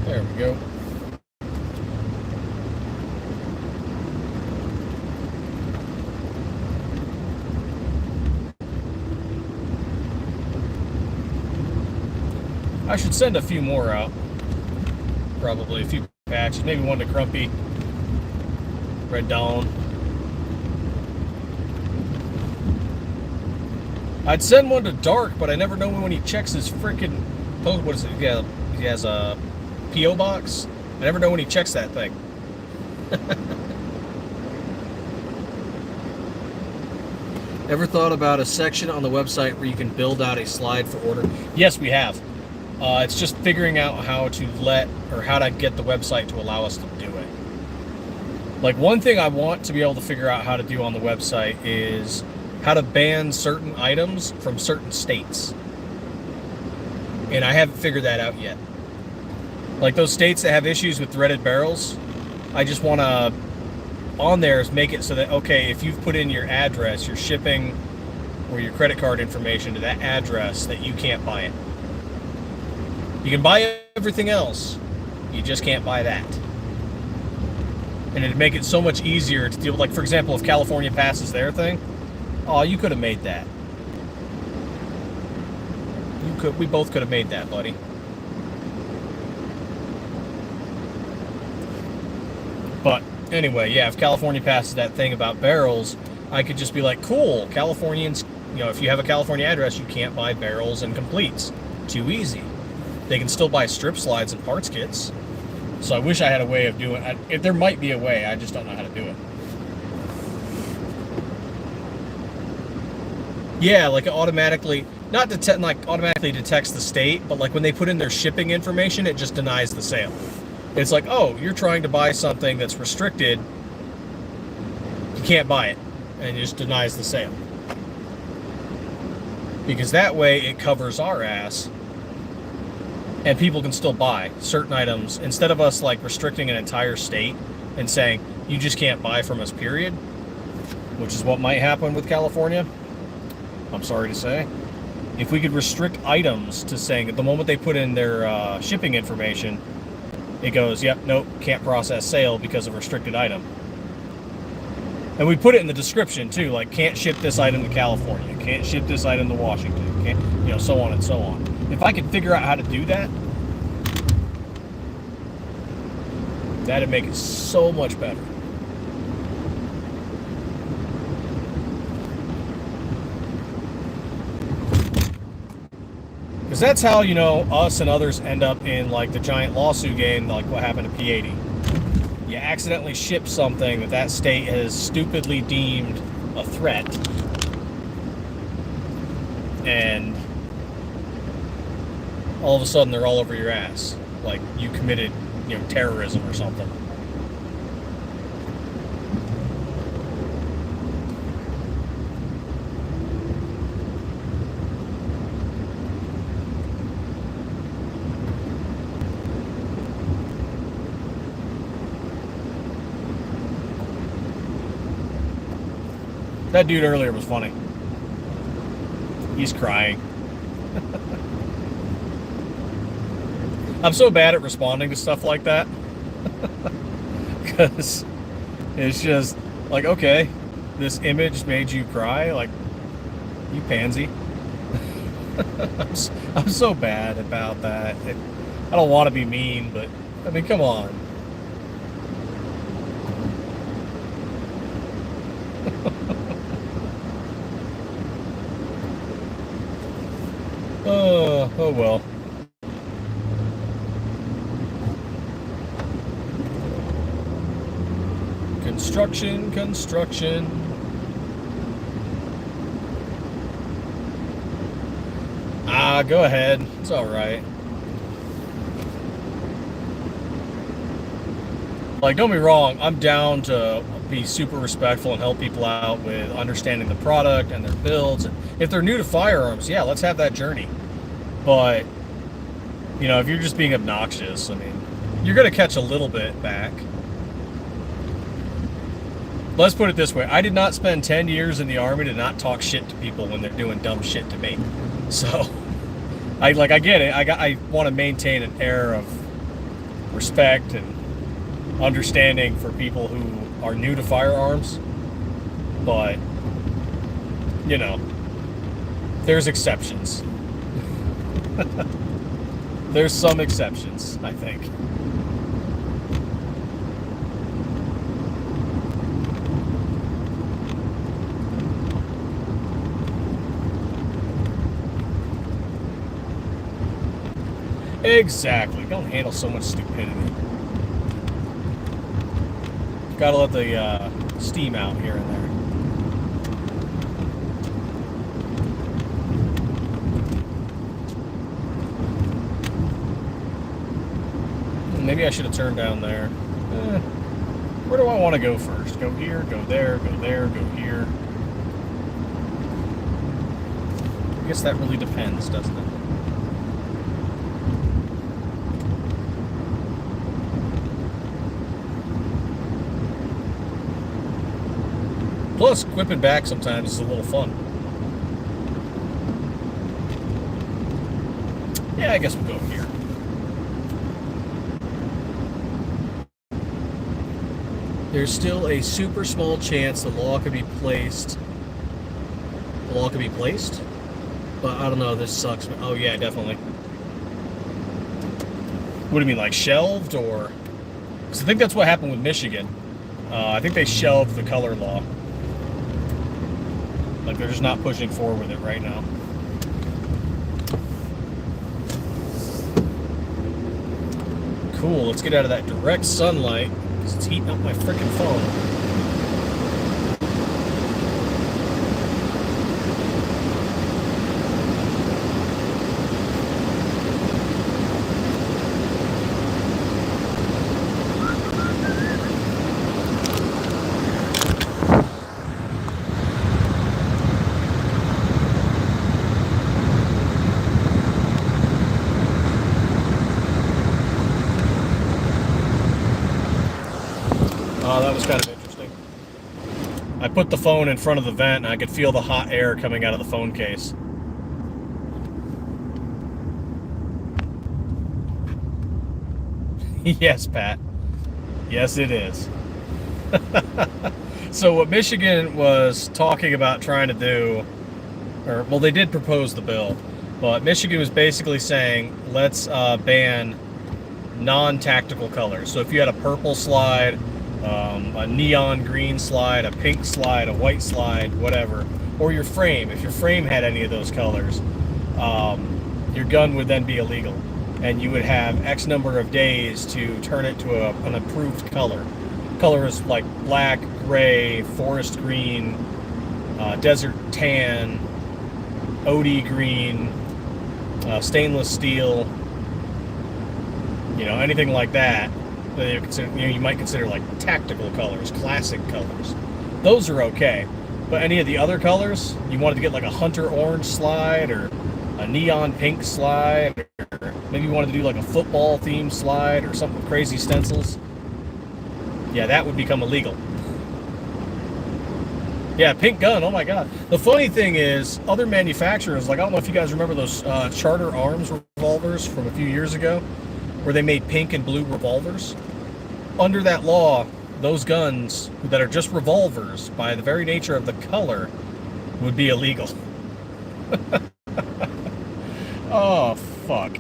There we go. I should send a few more out. Probably a few patches. Maybe one to Crumpy. Red Dawn. I'd send one to Dark, but I never know when he checks his freaking post. What is it? Yeah, he has a P.O. box. I never know when he checks that thing. Ever thought about a section on the website where you can build out a slide for order? Yes, we have. It's just figuring out how to how to get the website to allow us to do it. Like, one thing I want to be able to figure out how to do on the website is how to ban certain items from certain states. And I haven't figured that out yet. Like those states that have issues with threaded barrels, I just want to, on there, is make it so that, okay, if you've put in your address, your shipping, or your credit card information to that address, that you can't buy it. You can buy everything else, you just can't buy that. And it'd make it so much easier to deal with, like, for example, if California passes their thing, oh, you could have made that. We both could have made that, buddy. But anyway, yeah, if California passes that thing about barrels, I could just be like, cool, Californians, you know, if you have a California address, you can't buy barrels and completes. Too easy. They can still buy strip slides and parts kits. So I wish I had a way of doing it. If there might be a way, I just don't know how to do it. Yeah, like it automatically, not like automatically detects the state, but like when they put in their shipping information, it just denies the sale. It's like, oh, you're trying to buy something that's restricted. You can't buy it. And it just denies the sale. Because that way it covers our ass. And people can still buy certain items. Instead of us like restricting an entire state and saying, you just can't buy from us, period. Which is what might happen with California. I'm sorry to say. If we could restrict items to saying at the moment they put in their shipping information, it goes, yep, nope, can't process sale because of restricted item. And we put it in the description too, like can't ship this item to California, can't ship this item to Washington, can't, you know, so on and so on. If I could figure out how to do that, that'd make it so much better. Because that's how, you know, us and others end up in like the giant lawsuit game, like what happened to P80. You accidentally ship something that state has stupidly deemed a threat, and all of a sudden they're all over your ass, like you committed, you know, terrorism or something. That dude earlier was funny. He's crying. I'm so bad at responding to stuff like that. Because it's just like, okay, this image made you cry? Like, you pansy. I'm so bad about that. I don't want to be mean, but, I mean, come on. Oh well. Construction. Go ahead. It's all right. Like, don't be wrong. I'm down to be super respectful and help people out with understanding the product and their builds. And if they're new to firearms, yeah, let's have that journey. But, you know, if you're just being obnoxious, I mean, you're going to catch a little bit back. Let's put it this way. I did not spend 10 years in the Army to not talk shit to people when they're doing dumb shit to me. So, I get it. I want to maintain an air of respect and understanding for people who are new to firearms. But, you know, there's exceptions. There's some exceptions, I think. Exactly. Don't handle so much stupidity. Gotta let the steam out here and there. Maybe I should have turned down there. Where do I want to go first? Go here, go there, go there, go here. I guess that really depends, doesn't it? Plus, whipping back sometimes is a little fun. Yeah, I guess we'll go here. There's still a super small chance the law could be placed. The law could be placed? But I don't know, this sucks. Oh yeah, definitely. What do you mean, like shelved, or? Because I think that's what happened with Michigan. I think they shelved the color law. Like they're just not pushing forward with it right now. Cool, let's get out of that direct sunlight because it's heating up my freaking phone. That was kind of interesting. I put the phone in front of the vent and I could feel the hot air coming out of the phone case. Yes, Pat. Yes, it is. So what Michigan was talking about trying to do, or well, they did propose the bill, but Michigan was basically saying, let's ban non-tactical colors. So if you had a purple slide, a neon green slide, a pink slide, a white slide, whatever, or your frame, if your frame had any of those colors, your gun would then be illegal, and you would have X number of days to turn it to an approved color. Colors like black, gray, forest green, desert tan, OD green, stainless steel, anything like that. You might consider like tactical colors, classic colors. Those are okay. But any of the other colors, you wanted to get like a hunter orange slide or a neon pink slide, or maybe you wanted to do like a football themed slide or something with crazy stencils. Yeah, that would become illegal. Yeah, pink gun, oh my god. The funny thing is, other manufacturers, like I don't know if you guys remember those Charter Arms revolvers from a few years ago, where they made pink and blue revolvers. Under that law, those guns that are just revolvers, by the very nature of the color, would be illegal. Oh, fuck.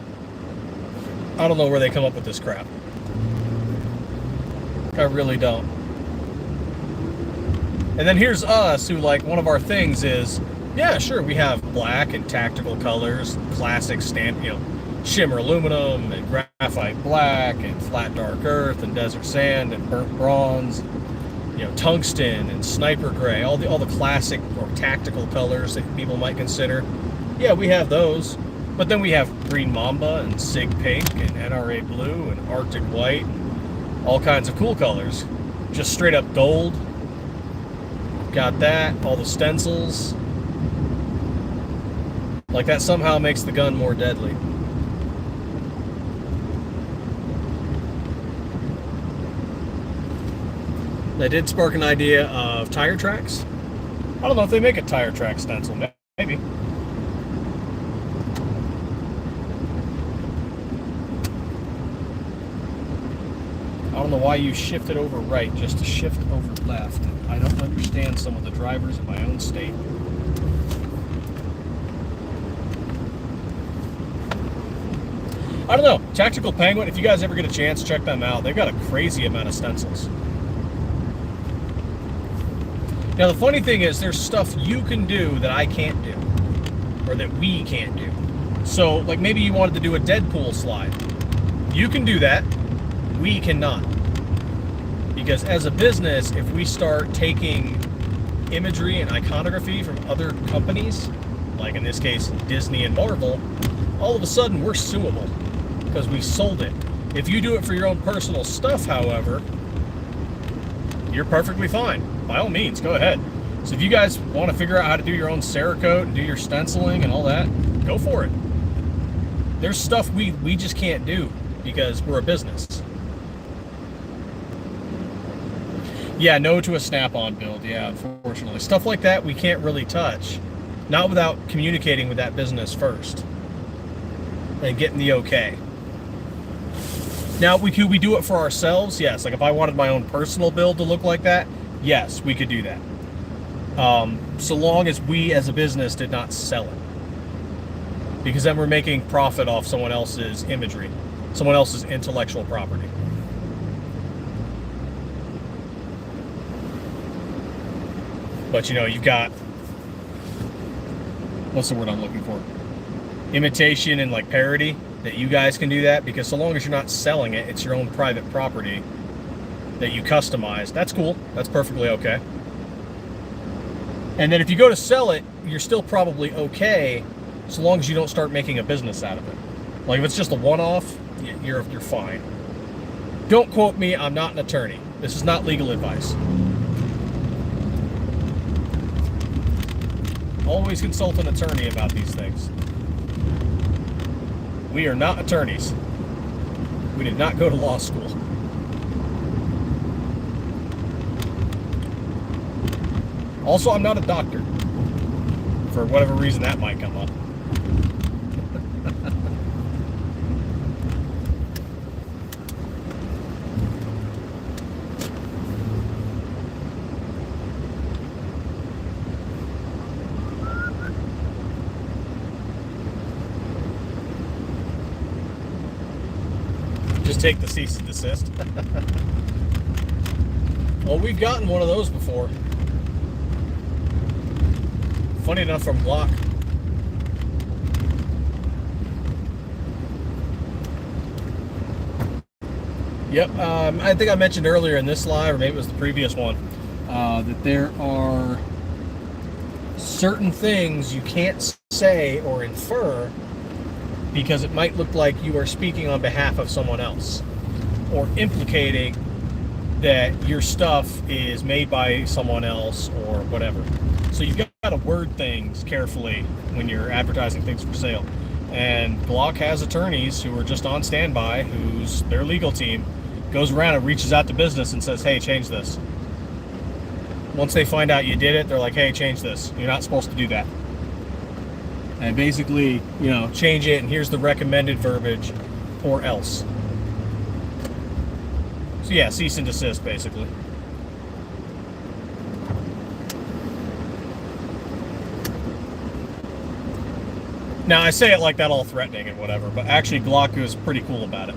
I don't know where they come up with this crap. I really don't. And then here's us, who, like, one of our things is, yeah, sure, we have black and tactical colors, classic shimmer aluminum and graphite black and flat dark earth and desert sand and burnt bronze, tungsten and sniper gray, all the classic or tactical colors that people might consider. Yeah, we have those. But then we have green mamba and sig pink and NRA blue and arctic white and all kinds of cool colors. Just straight up gold. Got that, all the stencils. Like that somehow makes the gun more deadly. That did spark an idea of tire tracks. I don't know if they make a tire track stencil. Maybe. I don't know why you shifted over right just to shift over left. I don't understand some of the drivers in my own state. I don't know. Tactical Penguin, if you guys ever get a chance, check them out. They've got a crazy amount of stencils. Now, the funny thing is, there's stuff you can do that I can't do, or that we can't do. So, like, maybe you wanted to do a Deadpool slide. You can do that. We cannot. Because as a business, if we start taking imagery and iconography from other companies, like in this case, Disney and Marvel, all of a sudden we're suable because we sold it. If you do it for your own personal stuff, however, you're perfectly fine. By all means, go ahead. So if you guys want to figure out how to do your own Cerakote and do your stenciling and all that, go for it. There's stuff we just can't do because we're a business. Yeah, no to a snap-on build. Yeah, unfortunately. Stuff like that we can't really touch. Not without communicating with that business first. And getting the okay. Now, could we do it for ourselves? Yes. Like if I wanted my own personal build to look like that, yes, we could do that. So long as we as a business did not sell it. Because then we're making profit off someone else's imagery, someone else's intellectual property. But you know, you've got, what's the word I'm looking for? Imitation and like parody, that you guys can do that, because so long as you're not selling it, it's your own private property that you customize. That's cool. That's perfectly okay. And then if you go to sell it, you're still probably okay, so long as you don't start making a business out of it. Like if it's just a one-off, you're fine. Don't quote me, I'm not an attorney. This is not legal advice. Always consult an attorney about these things. We are not attorneys. We did not go to law school. Also, I'm not a doctor. For whatever reason that might come up. Just take the cease and desist. Well, we've gotten one of those before. Funny enough, from Glock. Yep, I think I mentioned earlier in this live, or maybe it was the previous one, that there are certain things you can't say or infer because it might look like you are speaking on behalf of someone else, or implicating that your stuff is made by someone else or whatever. So you've got to word things carefully when you're advertising things for sale. And Glock has attorneys who are just on standby, who's their legal team goes around and reaches out to business and says, hey, change this. Once they find out you did it, they're like, hey, change this. You're not supposed to do that. And basically, you know, change it, and here's the recommended verbiage, or else. So yeah, cease and desist, basically. Now, I say it like that all threatening and whatever, but actually Glock was pretty cool about it.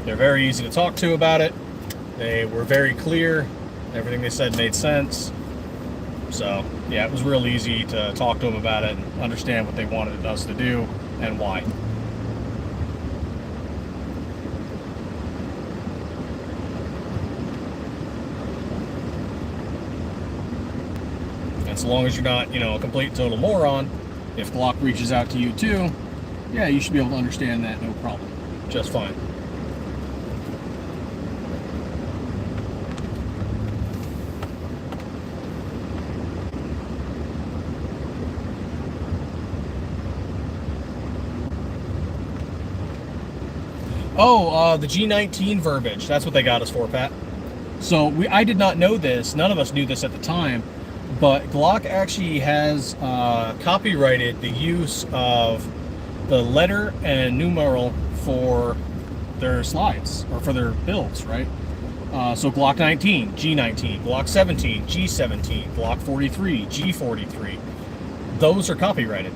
They're very easy to talk to about it. They were very clear. Everything they said made sense. So, yeah, it was real easy to talk to them about it and understand what they wanted us to do and why. And so long as you're not, you know, a complete total moron, if Glock reaches out to you too, yeah, you should be able to understand that, no problem. Just fine. Oh, the G19 verbiage. That's what they got us for, Pat. So I did not know this. None of us knew this at the time. But Glock actually has copyrighted the use of the letter and numeral for their slides, or for their builds, right? So Glock 19, G19, Glock 17, G17, Glock 43, G43. Those are copyrighted.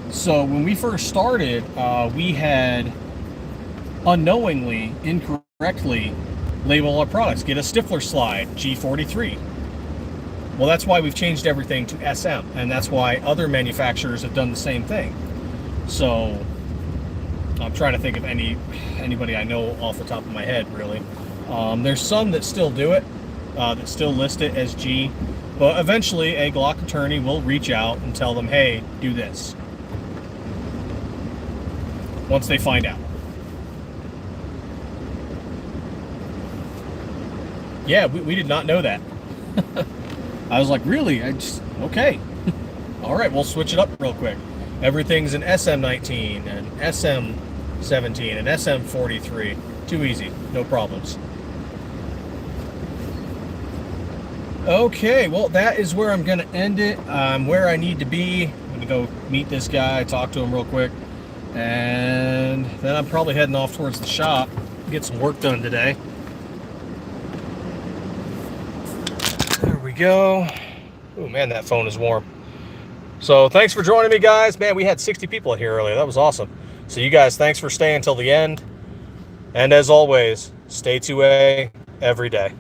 So when we first started, we had unknowingly, incorrectly label our products. Get a Stiffler slide, G43. Well, that's why we've changed everything to SM, and that's why other manufacturers have done the same thing. So I'm trying to think of anybody I know off the top of my head, really. There's some that still do it, that still list it as G, but eventually a Glock attorney will reach out and tell them, hey, do this, once they find out. Yeah, we did not know that. I was like, really? Okay. All right, we'll switch it up real quick. Everything's an SM19 and SM17 and SM43. Too easy, no problems. Okay, well, that is where I'm going to end it. I'm where I need to be. I'm going to go meet this guy, talk to him real quick, and then I'm probably heading off towards the shop, get some work done today. There we go. Oh, man, that phone is warm. So thanks for joining me, guys. Man, we had 60 people in here earlier. That was awesome. So you guys, thanks for staying till the end. And as always, stay 2A every day.